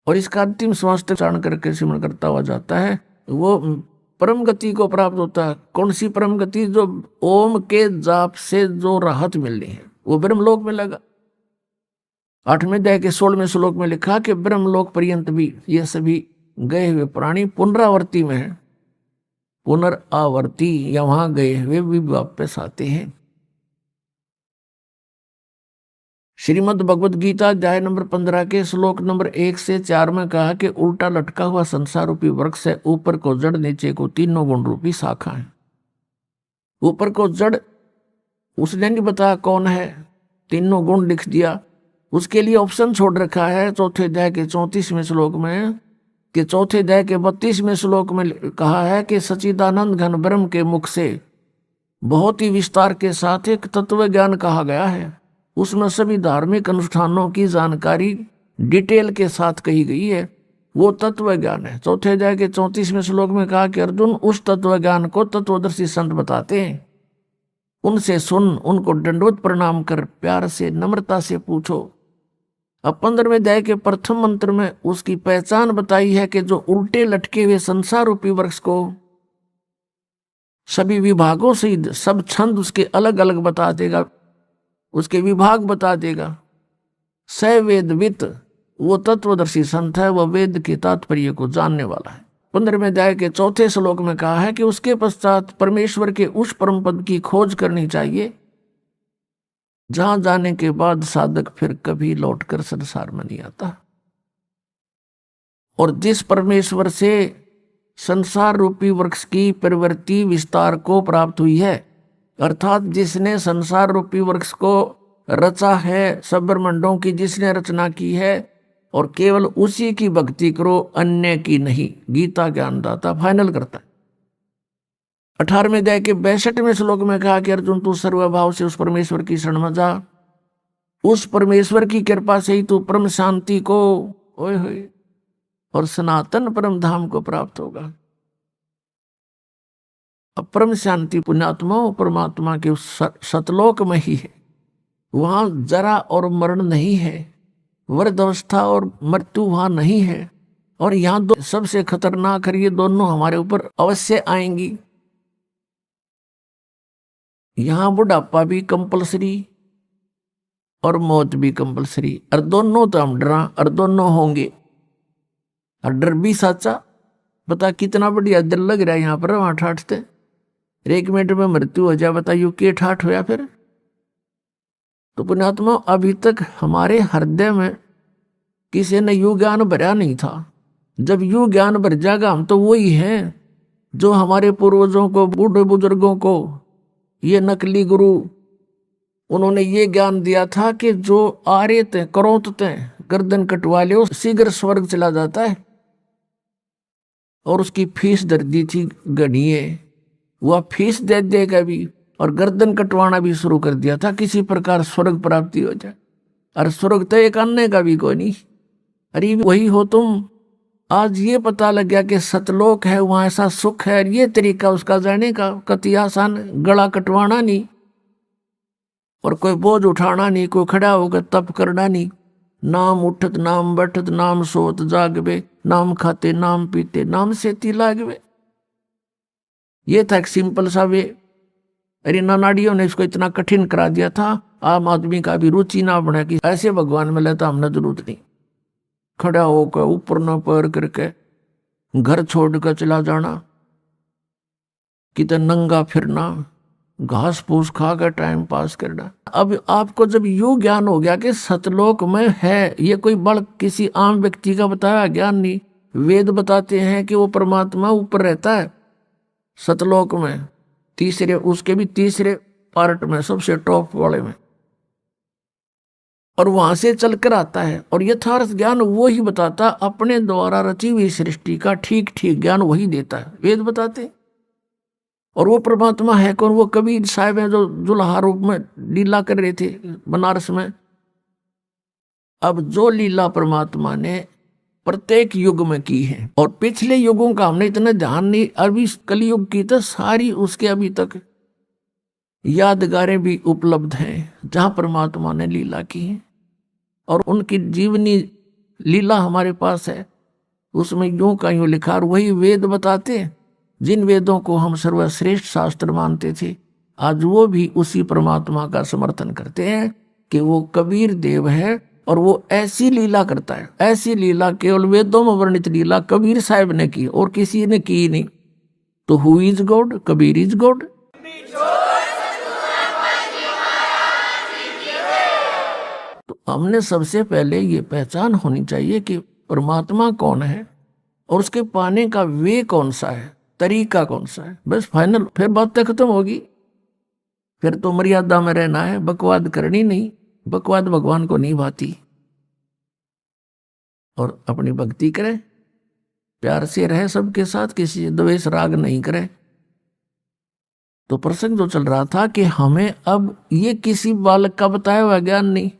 और इसका अंतिम श्वास तक उच्चारण करके सिमरण करता हुआ जाता है, वो परम गति को प्राप्त होता है। कौन सी परम गति? जो ओम के जाप से जो राहत मिलनी है वो ब्रह्मलोक में लगा। 8वें अध्याय के 16वें श्लोक में लिखा कि ब्रह्मलोक पर्यंत भी ये सभी गए हुए प्राणी पुनरावर्ती में है, पुनरावर्ती, या वहां गए हुए भी वापस आते हैं। श्रीमद् भगवद गीता अध्याय नंबर 15 के श्लोक नंबर 1 से 4 में कहा कि उल्टा लटका हुआ संसार रूपी वृक्ष है, ऊपर को जड़, नीचे को तीनों गुण रूपी शाखा है। ऊपर को जड़ उसने नहीं बताया कौन है, तीनों गुण लिख दिया। उसके लिए ऑप्शन छोड़ रखा है 4थे अध्याय के 34वें श्लोक में, कि 4थे अध्याय के 32वें श्लोक में कहा है कि सच्चिदानंद घन ब्रह्म के मुख से बहुत ही विस्तार के साथ एक तत्व ज्ञान कहा गया है। उसमें सभी धार्मिक अनुष्ठानों की जानकारी डिटेल के साथ कही गई है, वो तत्व ज्ञान है। 4थे अध्याय के 34वें श्लोक में कहा कि अर्जुन उस तत्व ज्ञान को तत्वदर्शी संत बताते हैं, उनसे सुन, उनको दंडवत प्रणाम कर प्यार से नम्रता से पूछो। अब 15वें अध्याय के प्रथम मंत्र में उसकी पहचान बताई है कि जो उल्टे लटके हुए संसार रूपी वृक्ष को सभी विभागों से सब छंद उसके अलग अलग बता देगा, उसके विभाग बता देगा। स वेदवित, वो तत्वदर्शी संत है, वह वेद के तात्पर्य को जानने वाला है। 15वें अध्याय के 4थे श्लोक में कहा है कि उसके पश्चात परमेश्वर के उस परम पद की खोज करनी चाहिए जहां जाने के बाद साधक फिर कभी लौटकर संसार में नहीं आता। और जिस परमेश्वर से संसार रूपी वृक्ष की प्रवृत्ति विस्तार को प्राप्त हुई है, अर्थात जिसने संसार रूपी वृक्ष को रचा है, सब ब्रह्मांडों की जिसने रचना की है, और केवल उसी की भक्ति करो, अन्य की नहीं, गीता ज्ञानदाता फाइनल करता है। 18वें अध्याय के 62वें श्लोक में कहा कि अर्जुन तू सर्वभाव से उस परमेश्वर की शरण में जा, उस परमेश्वर की कृपा से ही तू परम शांति को ओए होए और सनातन परम धाम को प्राप्त होगा। अब परम शांति पुण्यात्मा परमात्मा के उस सतलोक में ही है, वहां जरा और मरण नहीं है, वृद्ध अवस्था और मृत्यु वहां नहीं है। और यहां दो सबसे खतरनाक है, ये दोनों हमारे ऊपर अवश्य आएंगी। यहां बुढ़ापा भी कंपलसरी और मौत भी कंपलसरी, और दोनों तो हम डरा और दोनों होंगे, और डर भी साचा। बता कितना बढ़िया डर लग रहा है यहाँ पर, वहां ठाठते 1 मिनट में मृत्यु हो जाए, बताइयो के ठाठ होया फिर। तो पुण्यात्मा अभी तक हमारे हृदय में किसी ने यू ज्ञान भरा नहीं था। जब यू ज्ञान भर जाएगा, हम तो वही हैं जो हमारे पूर्वजों को, बूढ़े बुजुर्गों को, ये नकली गुरु, उन्होंने ये ज्ञान दिया था कि जो आर्यत है, करोत है, गर्दन कटवा ले शीघ्र स्वर्ग चला जाता है। और उसकी फीस दर दी थी गणिये, वह फीस दे देगा भी, और गर्दन कटवाना भी शुरू कर दिया था, किसी प्रकार स्वर्ग प्राप्ति हो जाए। और स्वर्ग तो एक अन्य का भी कोई नहीं, अरे वही हो तुम। आज ये पता लग गया कि सतलोक है, वहां ऐसा सुख है, और ये तरीका उसका जाने का कति आसान, गला कटवाना नहीं और कोई बोझ उठाना नहीं, कोई खड़ा होकर तप करना नहीं, नाम उठत नाम बैठत नाम सोत जागवे, नाम खाते नाम पीते नाम सेती लागवे। ये था एक सिंपल सा वे। अरे नानाडियों ने इसको इतना कठिन करा दिया था, आम आदमी का भी रुचि ना बने कि ऐसे भगवान मिले तो हमने जरूरत नहीं। खड़ा होकर ऊपर न पैर करके घर छोड़ कर चला जाना, कितने नंगा फिरना, घास फूस खा कर टाइम पास करना। अब आपको जब यूं ज्ञान हो गया कि सतलोक में है, ये कोई बड़ किसी आम व्यक्ति का बताया ज्ञान नहीं, वेद बताते हैं कि वो परमात्मा ऊपर रहता है सतलोक में, तीसरे, उसके भी तीसरे पार्ट में, सबसे टॉप वाले में, और वहां से चलकर आता है। और यथार्थ ज्ञान वो ही बताता, अपने द्वारा रची हुई सृष्टि का ठीक ठीक ज्ञान वही देता है, वेद बताते। और वो परमात्मा है कौन? वो कबीर साहब हैं जो जुल्हा रूप में लीला कर रहे थे बनारस में। अब जो लीला परमात्मा ने प्रत्येक युग में की है, और पिछले युगों का हमने इतना ध्यान नहीं, अभी कलयुग की तो सारी उसके अभी तक यादगारें भी उपलब्ध हैं जहां परमात्मा ने लीला की है, और उनकी जीवनी लीला हमारे पास है। उसमें यूं का यूं लिखा, और वही वेद बताते हैं जिन वेदों को हम सर्वश्रेष्ठ शास्त्र मानते थे, आज वो भी उसी परमात्मा का समर्थन करते हैं कि वो कबीर देव है, और वो ऐसी लीला करता है, ऐसी लीला केवल वेदों में वर्णित लीला कबीर साहब ने की और किसी ने की नहीं। तो who is God? Kabir is God. तो हमने सबसे पहले ये पहचान होनी चाहिए कि परमात्मा कौन है और उसके पाने का वे कौन सा है, तरीका कौन सा है। बस फाइनल, फिर बात खत्म होगी। फिर तो मर्यादा में रहना है, बकवाद करनी नहीं। बकवाद भगवान को नहीं भाती। और अपनी भक्ति करे, प्यार से रहे सबके साथ, किसी द्वेष राग नहीं करे। तो प्रसंग जो चल रहा था कि हमें अब ये किसी बालक का बताया हुआ ज्ञान नहीं,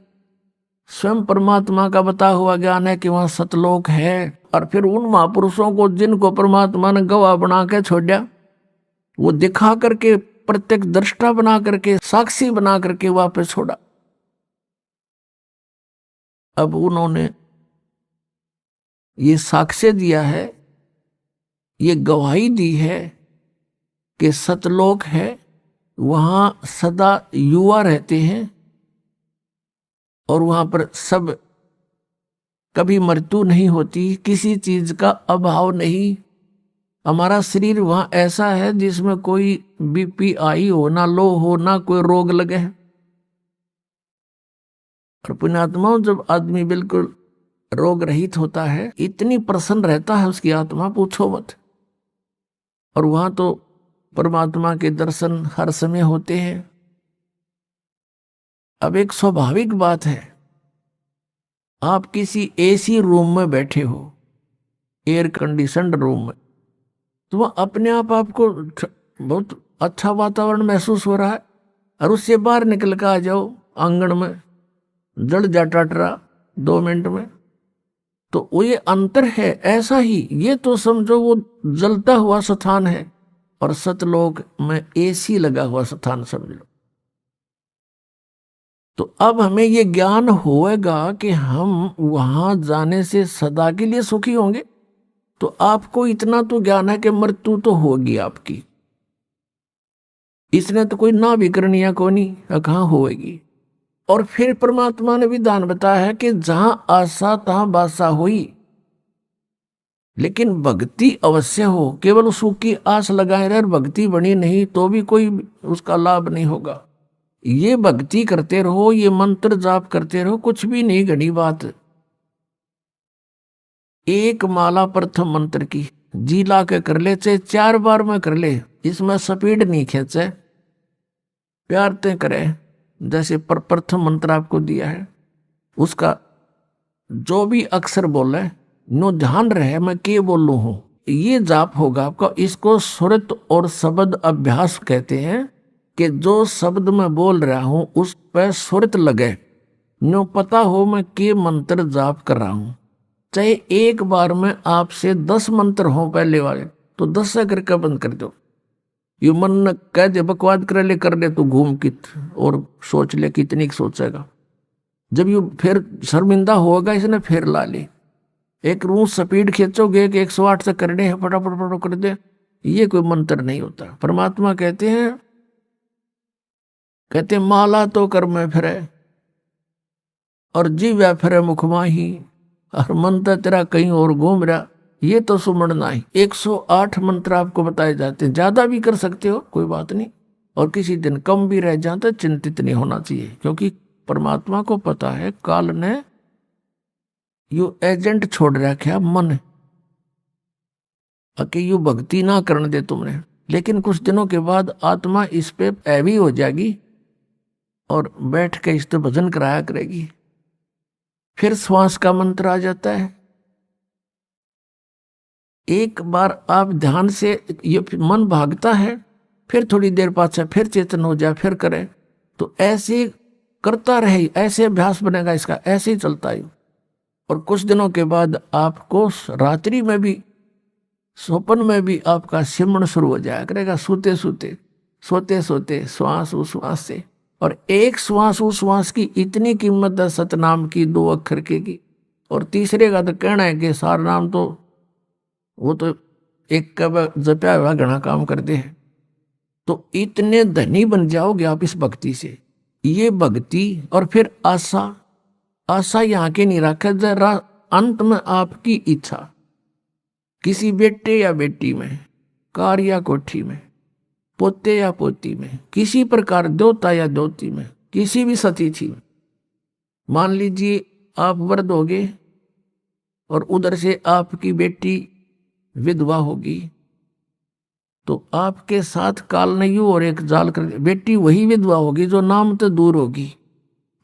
स्वयं परमात्मा का बताया हुआ ज्ञान है कि वहां सतलोक है। और फिर उन महापुरुषों को जिनको परमात्मा ने गवाह बना के छोड़ा, वो दिखा करके, प्रत्येक दृष्टा बना करके, साक्षी बना करके वापस छोड़ा। अब उन्होंने ये साक्ष्य दिया है, ये गवाही दी है कि सतलोक है, वहां सदा युवा रहते हैं और वहां पर सब कभी मृत्यु नहीं होती, किसी चीज का अभाव नहीं। हमारा शरीर वहां ऐसा है जिसमें कोई बीपी आई हो ना, लो हो ना, कोई रोग लगे। और पुण्यात्माओं, जब आदमी बिल्कुल रोग रहित होता है, इतनी प्रसन्न रहता है उसकी आत्मा, पूछो मत। और वहां तो परमात्मा के दर्शन हर समय होते हैं। अब एक स्वाभाविक बात है, आप किसी एसी रूम में बैठे हो, एयर कंडीशनड रूम में, तो वह अपने आप आपको बहुत अच्छा वातावरण महसूस हो रहा है। और उससे बाहर निकल कर आ जाओ आंगन में, जड़ जा टटरा 2 मिनट में, तो वो ये अंतर है। ऐसा ही ये तो समझो वो जलता हुआ स्थान है और सतलोक में एसी लगा हुआ स्थान समझ लो। तो अब हमें ये ज्ञान होएगा कि हम वहां जाने से सदा के लिए सुखी होंगे। तो आपको इतना तो ज्ञान है कि मृत्यु तो होगी आपकी, इसने तो कोई ना भी करनी है, को नहीं, कहाँ होएगी। और फिर परमात्मा ने विधान बताया है कि जहां आशा तहां बासा हुई, लेकिन भक्ति अवश्य हो। केवल उसकी आस लगाए रहे, भक्ति बनी नहीं तो भी कोई उसका लाभ नहीं होगा। ये भक्ति करते रहो, ये मंत्र जाप करते रहो, कुछ भी नहीं घनी बात। एक माला प्रथम मंत्र की जी ला के कर ले, चाहे 4 बार में कर ले, इसमें स्पीड नहीं खींचे, प्यार ते करे। जैसे प्रथम मंत्र आपको दिया है, उसका जो भी अक्षर बोले नो ध्यान रहे मैं के बोलू हूं, ये जाप होगा आपका। इसको सुरत और शब्द अभ्यास कहते हैं कि जो शब्द मैं बोल रहा हूं उस पर सुरत लगे, नो पता हो मैं के मंत्र जाप कर रहा हूं। चाहे एक बार में आपसे 10 मंत्र हो पहले वाले, तो 10 से करके बंद कर दो। ये मन न कह दे बकवाद कर ले तो घूम कित और सोच ले कितनी सोचेगा। जब ये फिर शर्मिंदा होगा इसने फिर ला ले। एक रूस स्पीड खींचोगे कि 108 से करने हैं, फटाफट कर दे, ये कोई मंत्र नहीं होता। परमात्मा कहते हैं कहते माला तो कर में फिरे और जीव्या फिरे मुख माही, और मंत्र तेरा कहीं और घूम रहा, ये तो सुमरना ही। 108 मंत्र आपको बताए जाते हैं, ज्यादा भी कर सकते हो कोई बात नहीं, और किसी दिन कम भी रह जाता, चिंतित नहीं होना चाहिए, क्योंकि परमात्मा को पता है काल ने यू एजेंट छोड़ रखा मन कि यू भक्ति ना करने दे तुमने। लेकिन कुछ दिनों के बाद आत्मा इस पे हैवी हो जाएगी और बैठ के इस पे भजन कराया करेगी। फिर श्वास का मंत्र आ जाता है। एक बार आप ध्यान से, ये मन भागता है, फिर थोड़ी देर पास फिर चेतन हो जाए, फिर करे, तो ऐसे करता रहे, ऐसे अभ्यास बनेगा इसका, ऐसे ही चलता है। और कुछ दिनों के बाद आपको रात्रि में भी, स्वप्न में भी आपका सिमरण शुरू हो जाया करेगा, सोते सोते सोते सोते श्वास उश्वास से। और एक श्वास उश्वास की इतनी कीमत है सतनाम की, 2 अक्षर की। और तीसरे का तो कहना है कि सार नाम तो वो तो एक का जपया हुआ घना काम करते हैं। तो इतने धनी बन जाओगे आप इस भक्ति से। ये भक्ति और फिर आशा, आशा यहाँ के नहीं रखा, जरा अंत में आपकी इच्छा, किसी बेटे या बेटी में, कार या कोठी में, पोते या पोती में, किसी प्रकार देवता या देवती में, किसी भी सतिथि में। मान लीजिए आप वृद्ध होगे और उधर से आपकी बेटी विधवा होगी, तो आपके साथ काल ने यूं और एक जाल कर, बेटी वही विधवा होगी जो नाम तो दूर होगी।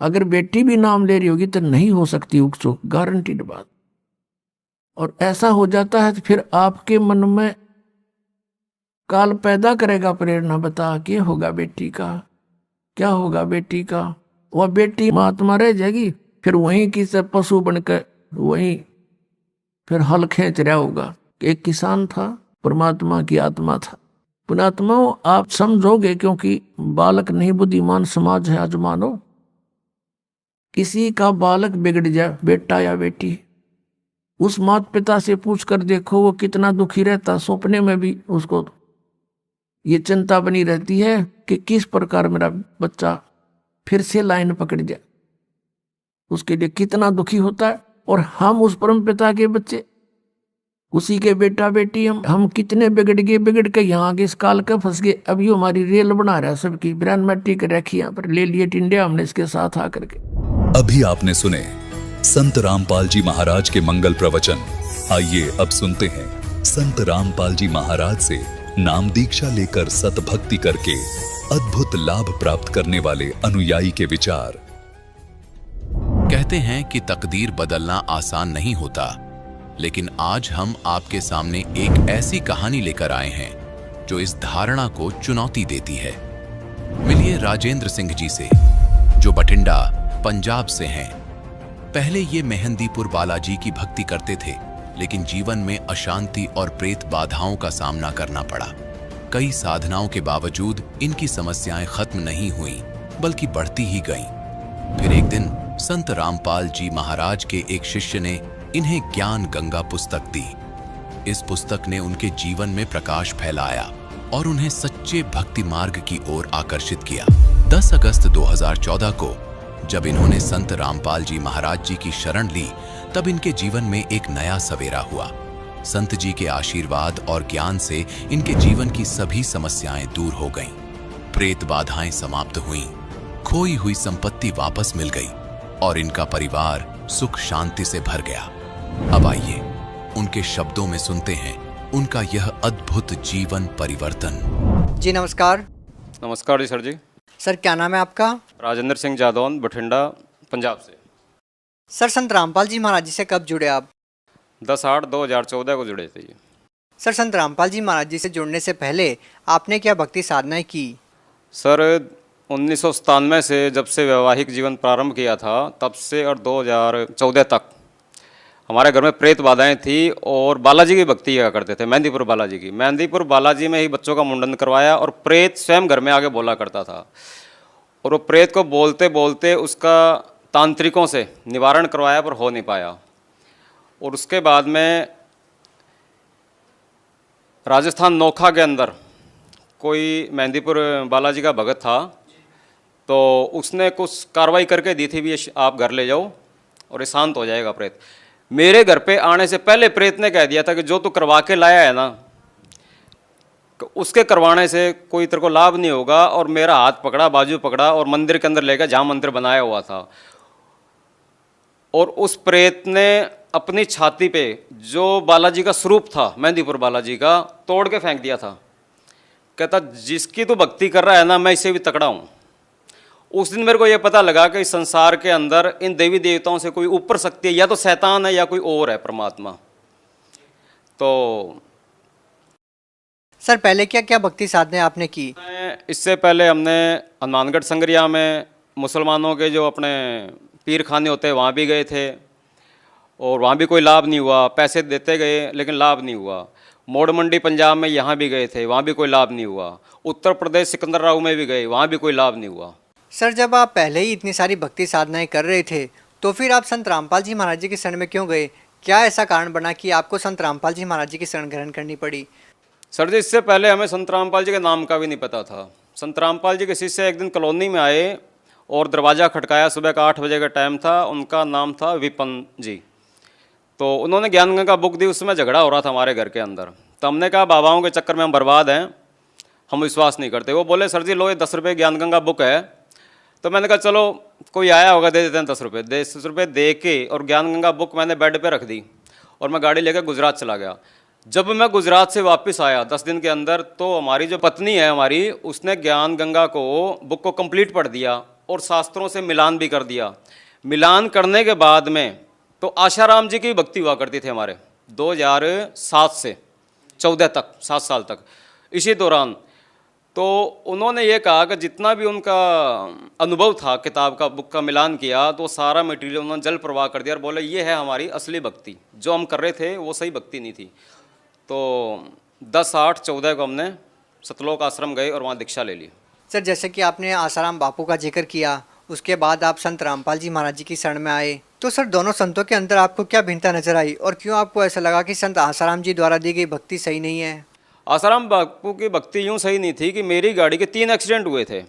अगर बेटी भी नाम ले रही होगी तो नहीं हो सकती उकचुक, गारंटीड बात। और ऐसा हो जाता है तो फिर आपके मन में काल पैदा करेगा प्रेरणा, बता क्या होगा बेटी का, क्या होगा बेटी का। वह बेटी महात्मा रह जाएगी, फिर वहीं की से पशु बनकर वहीं फिर हल खींच रहा होगा। एक किसान था, परमात्मा की आत्मा था। पुणात्मा आप समझोगे, क्योंकि बालक नहीं बुद्धिमान समाज है आज मानो। किसी का बालक बिगड़ जाए, बेटा या बेटी, उस माता पिता से पूछ कर देखो वो कितना दुखी रहता। सपने में भी उसको ये चिंता बनी रहती है कि किस प्रकार मेरा बच्चा फिर से लाइन पकड़ जाए, उसके लिए कितना दुखी होता है। और हम उस परम पिता के बच्चे, उसी के बेटा बेटी, हम कितने बिगड़ के यहाँ आगे इस काल का फंस गए। अब ये हमारी रेल बना रहा है सबकी, ब्रांड मट्टी के रखी यहाँ पर, ले लिए टिंडे हमने इसके साथ आकर के।
अभी आपने सुने संत रामपाल जी महाराज के मंगल प्रवचन। आइए अब सुनते हैं संत रामपाल जी महाराज से नाम दीक्षा लेकर सतभक्ति करके अद्भुत लाभ प्राप्त करने वाले अनुयायी के विचार।
कहते हैं कि तकदीर बदलना आसान नहीं होता, लेकिन आज हम आपके सामने एक ऐसी कहानी लेकर आए हैं जो इस धारणा को चुनौती देती है। मिलिए राजेंद्र सिंह जी से, जो बठिंडा पंजाब से हैं। पहले ये मेहंदीपुर बालाजी की भक्ति करते थे, लेकिन जीवन में अशांति और प्रेत बाधाओं का सामना करना पड़ा। कई साधनाओं के बावजूद इनकी समस्याएं खत्म नहीं हुई, बल्कि बढ़ती ही गईं। फिर एक दिन संत रामपाल जी महाराज के एक शिष्य ने इन्हें ज्ञान गंगा पुस्तक दी। इस पुस्तक ने उनके जीवन में प्रकाश फैलाया और उन्हें सच्चे भक्ति मार्ग की ओर आकर्षित किया। 10 अगस्त 2014 को जब इन्होंने संत रामपाल जी महाराज जी की शरण ली, तब इनके जीवन में एक नया सवेरा हुआ। संत जी के आशीर्वाद और ज्ञान से इनके जीवन की सभी समस्याएं दूर हो गईं, प्रेत बाधाएं समाप्त हुईं, खोई हुई संपत्ति वापस मिल गई और इनका परिवार सुख शांति से भर गया। अब आइए उनके शब्दों में सुनते हैं उनका यह अद्भुत जीवन परिवर्तन।
जी नमस्कार।
नमस्कार जी सर जी।
सर क्या नाम है आपका?
राजेंद्र सिंह जादौन, बठिंडा पंजाब से।
सर संत रामपाल जी महाराज जी से कब जुड़े आप?
10/8/2014 को जुड़े थे ये।
सर संत रामपाल जी महाराज जी से जुड़ने से पहले आपने क्या भक्ति साधनाएं की?
सर 1997 से जब से वैवाहिक जीवन प्रारंभ किया था, तब से और 2014 तक हमारे घर में प्रेत बाधाएं थी और बालाजी की भक्ति किया करते थे, मेहंदीपुर बालाजी की। मेहंदीपुर बालाजी में ही बच्चों का मुंडन करवाया और प्रेत स्वयं घर में आके बोला करता था। और वो प्रेत को बोलते बोलते उसका तांत्रिकों से निवारण करवाया, पर हो नहीं पाया। और उसके बाद में राजस्थान नोखा के अंदर कोई मेहंदीपुर बालाजी का भगत था, तो उसने कुछ कार्रवाई करके दी थी भी, ये आप घर ले जाओ और ये शांत हो जाएगा प्रेत। मेरे घर पे आने से पहले प्रेत ने कह दिया था कि जो तू करवा के लाया है ना, उसके करवाने से कोई तेरे को लाभ नहीं होगा। और मेरा हाथ पकड़ा, बाजू पकड़ा और मंदिर के अंदर ले गया जहाँ मंदिर बनाया हुआ था। और उस प्रेत ने अपनी छाती पे जो बालाजी का स्वरूप था, मेहंदीपुर बालाजी का, तोड़ के फेंक दिया था। कहता जिसकी तू भक्ति कर रहा है ना, मैं इससे भी तकड़ा हूँ। उस दिन मेरे को यह पता लगा कि इस संसार के अंदर इन देवी देवताओं से कोई ऊपर शक्ति है, या तो शैतान है या कोई और है परमात्मा। तो
सर पहले क्या क्या भक्ति साधने आपने की?
इससे पहले हमने हनुमानगढ़ संगरिया में मुसलमानों के जो अपने पीर खाने होते हैं वहाँ भी गए थे, और वहाँ भी कोई लाभ नहीं हुआ। पैसे देते गए लेकिन लाभ नहीं हुआ। मोड़ मंडी पंजाब में यहाँ भी गए थे, वहाँ भी कोई लाभ नहीं हुआ। उत्तर प्रदेश सिकंदराबाद में भी गए, वहाँ भी कोई लाभ नहीं हुआ।
सर जब आप पहले ही इतनी सारी भक्ति साधनाएं कर रहे थे, तो फिर आप संत रामपाल जी महाराज जी की शरण में क्यों गए? क्या ऐसा कारण बना कि आपको संत रामपाल जी महाराज जी की शरण ग्रहण करनी पड़ी?
सर जी, इससे पहले हमें संत रामपाल जी के नाम का भी नहीं पता था। संत रामपाल जी के शिष्य एक दिन कॉलोनी में आए और दरवाज़ा खटकाया। सुबह का 8 बजे का टाइम था। उनका नाम था विपन जी। तो उन्होंने ज्ञान गंगा बुक दी। उसमें झगड़ा हो रहा था हमारे घर के अंदर। तो हमने कहा बाबाओं के चक्कर में हम बर्बाद हैं, हम विश्वास नहीं करते। वो बोले सर जी लो, ये 10 रुपये ज्ञान गंगा बुक है। तो मैंने कहा चलो कोई आया होगा, दे देते हैं 10 रुपये। 10 रुपये दे के और ज्ञान गंगा बुक मैंने बेड पे रख दी और मैं गाड़ी लेकर गुजरात चला गया। जब मैं गुजरात से वापस आया 10 दिन के अंदर, तो हमारी जो पत्नी है हमारी, उसने ज्ञान गंगा को बुक को कंप्लीट पढ़ दिया और शास्त्रों से मिलान भी कर दिया। मिलान करने के बाद में तो आशाराम जी की भक्ति हुआ करती थी हमारे 2007 से 14 तक, 7 साल तक। इसी दौरान तो उन्होंने ये कहा कि जितना भी उनका अनुभव था किताब का, बुक का मिलान किया, तो सारा मटेरियल उन्होंने जल प्रवाह कर दिया और बोले ये है हमारी असली भक्ति। जो हम कर रहे थे वो सही भक्ति नहीं थी। तो 10/8/14 को हमने सतलोक आश्रम गए और वहाँ दीक्षा ले ली।
सर जैसे कि आपने आसाराम बापू का जिक्र किया, उसके बाद आप संत रामपाल जी महाराज जी की शरण में आए, तो सर दोनों संतों के अंदर आपको क्या भिन्नता नजर आई और क्यों आपको ऐसा लगा कि संत आसाराम जी द्वारा दी गई भक्ति सही नहीं है?
आसाराम बापू की भक्ति यूँ सही नहीं थी कि मेरी गाड़ी के 3 एक्सीडेंट हुए थे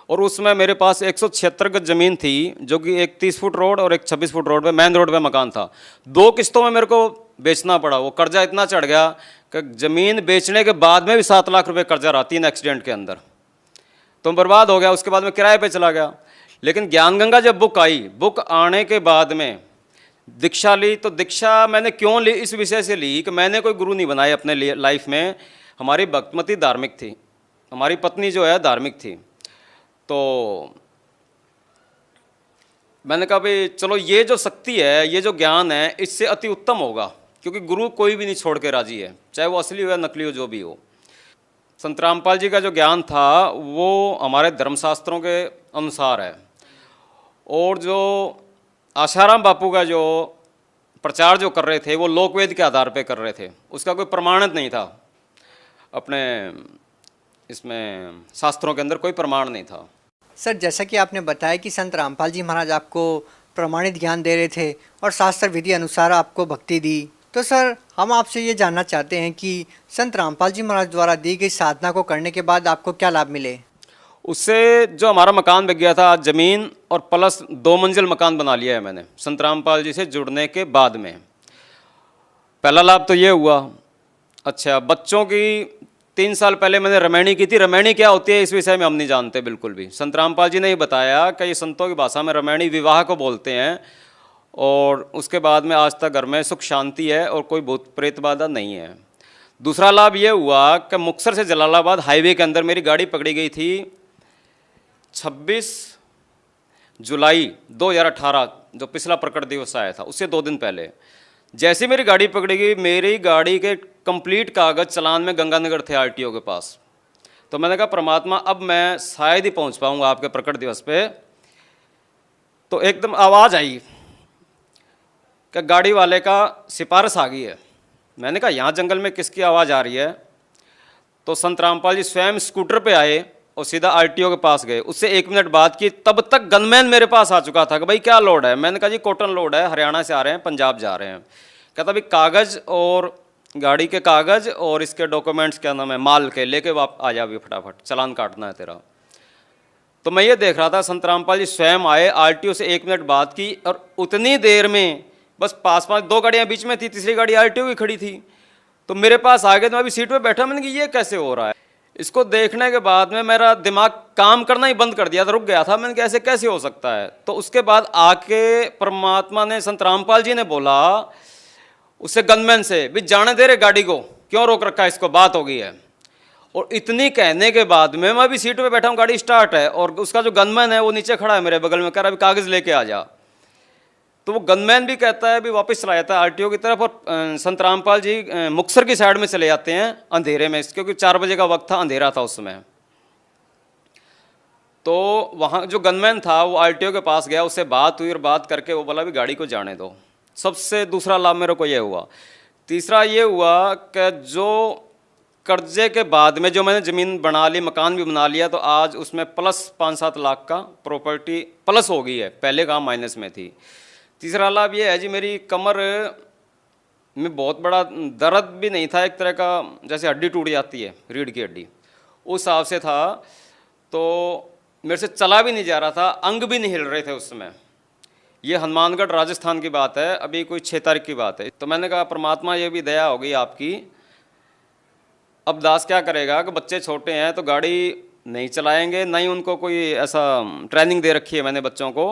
और उसमें मेरे पास 176 गज ज़मीन थी, जो कि एक 30 फुट रोड और एक 26 फुट रोड पे, मेन रोड पे मकान था। 2 किस्तों में मेरे को बेचना पड़ा। वो कर्जा इतना चढ़ गया कि ज़मीन बेचने के बाद में भी 7 लाख रुपए कर्जा रहा 3 एक्सीडेंट के अंदर। तो बर्बाद हो गया। उसके बाद मैं किराए पे चला गया। लेकिन ज्ञान गंगा जब बुक आई, बुक आने के बाद में दीक्षा ली। तो दीक्षा मैंने क्यों ली? इस विषय से ली कि मैंने कोई गुरु नहीं बनाए अपने लिए लाइफ में। हमारी भक्तमती धार्मिक थी, हमारी पत्नी जो है धार्मिक थी। तो मैंने कहा भाई चलो ये जो शक्ति है, ये जो ज्ञान है, इससे अति उत्तम होगा, क्योंकि गुरु कोई भी नहीं छोड़ के राजी है, चाहे वो असली हो या नकली हो, जो भी हो। संत रामपाल जी का जो ज्ञान था वो हमारे धर्मशास्त्रों के अनुसार है। और जो आशाराम बापू का जो प्रचार जो कर रहे थे वो लोकवेद के आधार पे कर रहे थे, उसका कोई प्रमाणित नहीं था। अपने इसमें शास्त्रों के अंदर कोई प्रमाण नहीं था।
सर जैसा कि आपने बताया कि संत रामपाल जी महाराज आपको प्रमाणित ज्ञान दे रहे थे और शास्त्र विधि अनुसार आपको भक्ति दी, तो सर हम आपसे ये जानना चाहते हैं कि संत रामपाल जी महाराज द्वारा दी गई साधना को करने के बाद आपको क्या लाभ मिले?
उससे जो हमारा मकान बिक गया था, ज़मीन और प्लस 2 मंजिल मकान बना लिया है मैंने संत रामपाल जी से जुड़ने के बाद में। पहला लाभ तो ये हुआ। अच्छा, बच्चों की 3 साल पहले मैंने रमैनी की थी। रमैनी क्या होती है इस विषय में हम नहीं जानते बिल्कुल भी। संत रामपाल जी ने ही बताया कि ये संतों की भाषा में रमैनी विवाह को बोलते हैं। और उसके बाद में आज तक घर में सुख शांति है और कोई भूत प्रेत बाधा नहीं है। दूसरा लाभ ये हुआ कि मुक्तसर से जलालाबाद हाईवे के अंदर मेरी गाड़ी पकड़ी गई थी 26 जुलाई 2018, जो पिछला प्रकट दिवस आया था, उससे 2 दिन पहले। जैसे मेरी गाड़ी पकड़ी गई, मेरी गाड़ी के कंप्लीट कागज चलान में गंगानगर थे आरटीओ के पास। तो मैंने कहा परमात्मा अब मैं शायद ही पहुंच पाऊंगा आपके प्रकट दिवस पे। तो एकदम आवाज़ आई कि गाड़ी वाले का सिफारिश आ गई है। मैंने कहा यहाँ जंगल में किसकी आवाज़ आ रही है? तो संत रामपाल जी स्वयं स्कूटर पे आए और सीधा आरटीओ के पास गए। उससे 1 मिनट बाद की, तब तक गनमैन मेरे पास आ चुका था कि भाई क्या लोड है? मैंने कहा जी कॉटन लोड है, हरियाणा से आ रहे हैं, पंजाब जा रहे हैं। कहता भाई कागज़ और गाड़ी के कागज़ और इसके डॉक्यूमेंट्स क्या नाम है माल के लेके वाप आ जा भी फटाफट, चालान काटना है तेरा। तो मैं ये देख रहा था, संत रामपाल जी स्वयं आए, आरटीओ से 1 मिनट बात की और उतनी देर में बस पास 2 गाड़ियाँ बीच में थी, तीसरी गाड़ी आरटीओ की खड़ी थी, तो मेरे पास आ गए। तो मैं अभी सीट पे बैठा, मैंने कहा ये कैसे हो रहा है। इसको देखने के बाद में मेरा दिमाग काम करना ही बंद कर दिया था, रुक गया था। मैंने कहा ऐसे कैसे हो सकता है। तो उसके बाद आके परमात्मा ने, संत रामपाल जी ने बोला उससे गनमैन से, भी जाने दे रहे गाड़ी को, क्यों रोक रखा है इसको, बात हो गई है। और इतनी कहने के बाद में मैं भी सीट पे बैठा हूँ, गाड़ी स्टार्ट है, और उसका जो गनमैन है वो नीचे खड़ा है मेरे बगल में, कह रहा अभी कागज़ लेके आ जा। तो वो गनमैन भी कहता है, भी वापस चला जाता है आरटीओ की तरफ, और संत रामपाल जी मुक्तसर की साइड में चले जाते हैं अंधेरे में, क्योंकि 4 बजे का वक्त था, अंधेरा था उस समय। तो वहाँ जो गनमैन था वो आरटीओ के पास गया, उससे बात हुई और बात करके वो बोला भी गाड़ी को जाने दो। सबसे दूसरा लाभ मेरे को ये हुआ। तीसरा ये हुआ कि जो कर्जे के बाद में जो मैंने ज़मीन बना ली, मकान भी बना लिया, तो आज उसमें प्लस 5-7 लाख का प्रॉपर्टी प्लस हो गई है, पहले काम माइनस में थी। तीसरा लाभ ये है जी, मेरी कमर में बहुत बड़ा दर्द भी नहीं था, एक तरह का जैसे हड्डी टूट जाती है, रीढ़ की हड्डी, उस हिसाब से था। तो मेरे से चला भी नहीं जा रहा था, अंग भी नहीं हिल रहे थे उस समय। ये हनुमानगढ़ राजस्थान की बात है, अभी कोई 6 तारीख की बात है। तो मैंने कहा परमात्मा ये भी दया हो गई आपकी, अब दास क्या करेगा कि बच्चे छोटे हैं तो गाड़ी नहीं चलाएंगे, नहीं उनको कोई ऐसा ट्रेनिंग दे रखी है मैंने बच्चों को।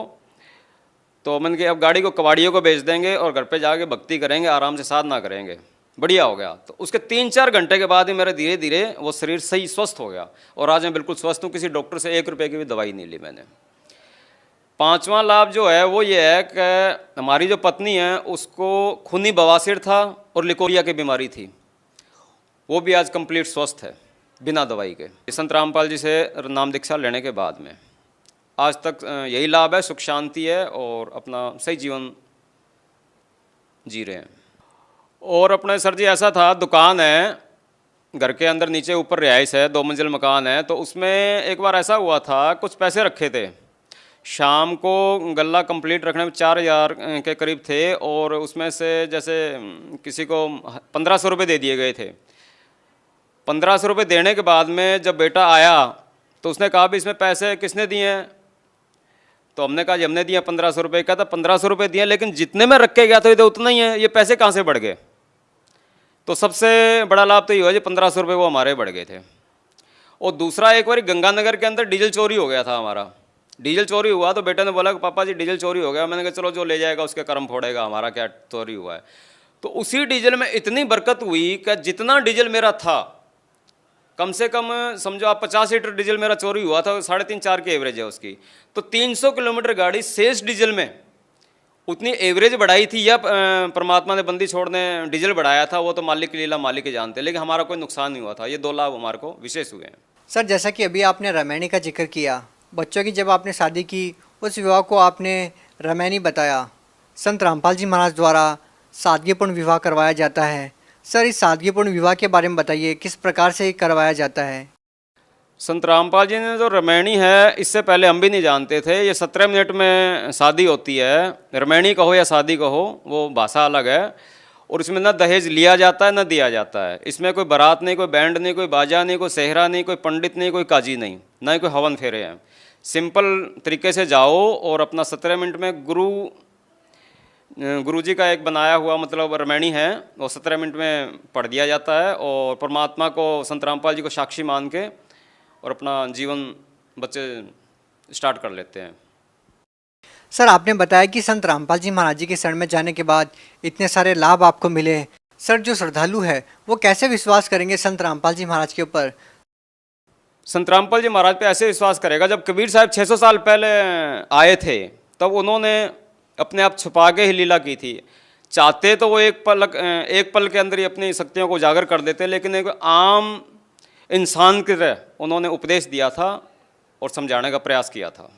तो मैंने कहा अब गाड़ी को कबाड़ियों को बेच देंगे और घर पे जाके भक्ति करेंगे, आराम से साधना करेंगे। बढ़िया हो गया। तो उसके 3-4 घंटे के बाद ही मेरा धीरे धीरे वो शरीर सही स्वस्थ हो गया, और आज मैं बिल्कुल स्वस्थ हूँ। किसी डॉक्टर से 1 रुपये की भी दवाई नहीं ली मैंने। 5वां लाभ जो है वो ये है कि हमारी जो पत्नी है उसको खूनी बवासीर था और लिकोरिया की बीमारी थी, वो भी आज कंप्लीट स्वस्थ है बिना दवाई के, संत रामपाल जी से नाम दीक्षा लेने के बाद में। आज तक यही लाभ है, सुख शांति है और अपना सही जीवन जी रहे हैं। और अपने सर जी ऐसा था, दुकान है घर के अंदर, नीचे ऊपर रिहाइश है, 2 मंजिल मकान है। तो उसमें एक बार ऐसा हुआ था, कुछ पैसे रखे थे, शाम को गल्ला कंप्लीट रखने में 4000 के करीब थे, और उसमें से जैसे किसी को 1500 रुपये दे दिए गए थे। 1500 रुपये देने के बाद में जब बेटा आया तो उसने कहा भी इसमें पैसे किसने दिए हैं। तो हमने कहा जी हमने दिए 1500 रुपये। कहता 1500 रुपये दिए, लेकिन जितने में रख के गया था ये तो उतना ही है, ये पैसे कहाँ से बढ़ गए। तो सबसे बड़ा लाभ तो ये हुआ जी 1500 रुपये वो हमारे बढ़ गए थे। और दूसरा, एक बार गंगानगर के अंदर डीजल चोरी हो गया था हमारा। डीजल चोरी हुआ तो बेटे ने बोला कि पापा जी डीजल चोरी हो गया। मैंने कहा चलो जो ले जाएगा उसके कर्म फोड़ेगा, हमारा क्या चोरी हुआ है। तो उसी डीजल में इतनी बरकत हुई कि जितना डीजल मेरा था, कम से कम समझो आप 50 लीटर डीजल मेरा चोरी हुआ था, 3.5-4 की एवरेज है उसकी। तो 300 किलोमीटर गाड़ी शेष डीजल में उतनी एवरेज बढ़ाई थी, या परमात्मा ने बंदी छोड़ने डीजल बढ़ाया था, वो तो मालिक की लीला मालिक ही जानते, लेकिन हमारा कोई नुकसान नहीं हुआ था। ये 2 लाभ हमारे को विशेष हुए हैं।
सर, जैसा कि अभी आपने रामायणी का जिक्र किया, बच्चों की जब आपने शादी की, उस विवाह को आपने रामायणी बताया। संत रामपाल जी महाराज द्वारा सादगीपूर्ण विवाह करवाया जाता है। सर, इस सादगीपूर्ण विवाह के बारे में बताइए, किस प्रकार से करवाया जाता है।
संत रामपाल जी ने जो रामायणी है, इससे पहले हम भी नहीं जानते थे। ये 17 मिनट में शादी होती है, रामायणी कहो या शादी कहो, वो भाषा अलग है। और इसमें ना दहेज लिया जाता है ना दिया जाता है। इसमें कोई बारात नहीं, कोई बैंड नहीं, कोई बाजा नहीं, कोई सेहरा नहीं, कोई पंडित नहीं, कोई काजी नहीं, ना ही कोई हवन फेरे हैं। सिंपल तरीके से जाओ और अपना 17 मिनट में गुरु जी का एक बनाया हुआ मतलब रामायणी है, वो 17 मिनट में पढ़ दिया जाता है। और परमात्मा को, संत रामपाल जी को साक्षी मान के और अपना जीवन बच्चे स्टार्ट कर लेते हैं।
सर, आपने बताया कि संत रामपाल जी महाराज जी के शरण में जाने के बाद इतने सारे लाभ आपको मिले। सर, जो श्रद्धालु है वो कैसे विश्वास करेंगे संत रामपाल जी महाराज के ऊपर।
संत रामपाल जी महाराज पे ऐसे विश्वास करेगा, जब कबीर साहब 600 साल पहले आए थे तब उन्होंने अपने आप छुपा के ही लीला की थी। चाहते तो वो एक पल के अंदर ही अपनी शक्तियों को उजागर कर देते, लेकिन एक आम इंसान की तरह उन्होंने उपदेश दिया था और समझाने का प्रयास किया था।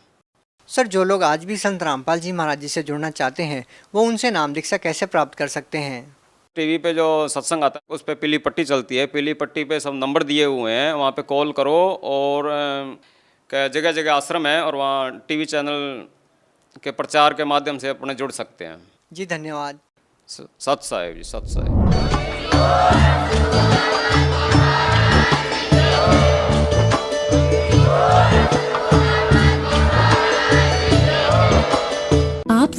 सर, जो लोग आज भी संत रामपाल जी महाराज जी से जुड़ना चाहते हैं वो उनसे नाम दीक्षा कैसे प्राप्त कर सकते हैं।
टीवी पे जो सत्संग आता है उस पर पीली पट्टी चलती है, पीली पट्टी पे सब नंबर दिए हुए हैं, वहाँ पे कॉल करो। और जगह जगह आश्रम है और वहाँ टीवी चैनल के प्रचार के माध्यम से अपने जुड़ सकते हैं।
जी धन्यवाद।
सत साहिब जी, सत साहिब।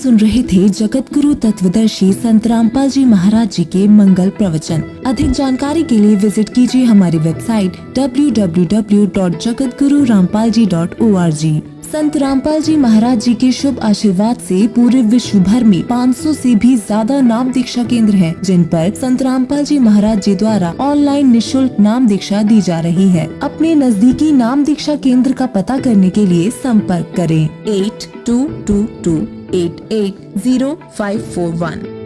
सुन रहे थे जगत गुरु तत्वदर्शी संत रामपाल जी महाराज जी के मंगल प्रवचन। अधिक जानकारी के लिए विजिट कीजिए हमारी वेबसाइट www.jagatgururampalji.org। संत रामपाल जी महाराज जी के शुभ आशीर्वाद से पूरे विश्व भर में 500 से भी ज्यादा नाम दीक्षा केंद्र हैं, जिन पर संत रामपाल जी महाराज जी द्वारा ऑनलाइन निशुल्क नाम दीक्षा दी जा रही है। अपने नजदीकी नाम दीक्षा केंद्र का पता करने के लिए संपर्क करें 8222880541।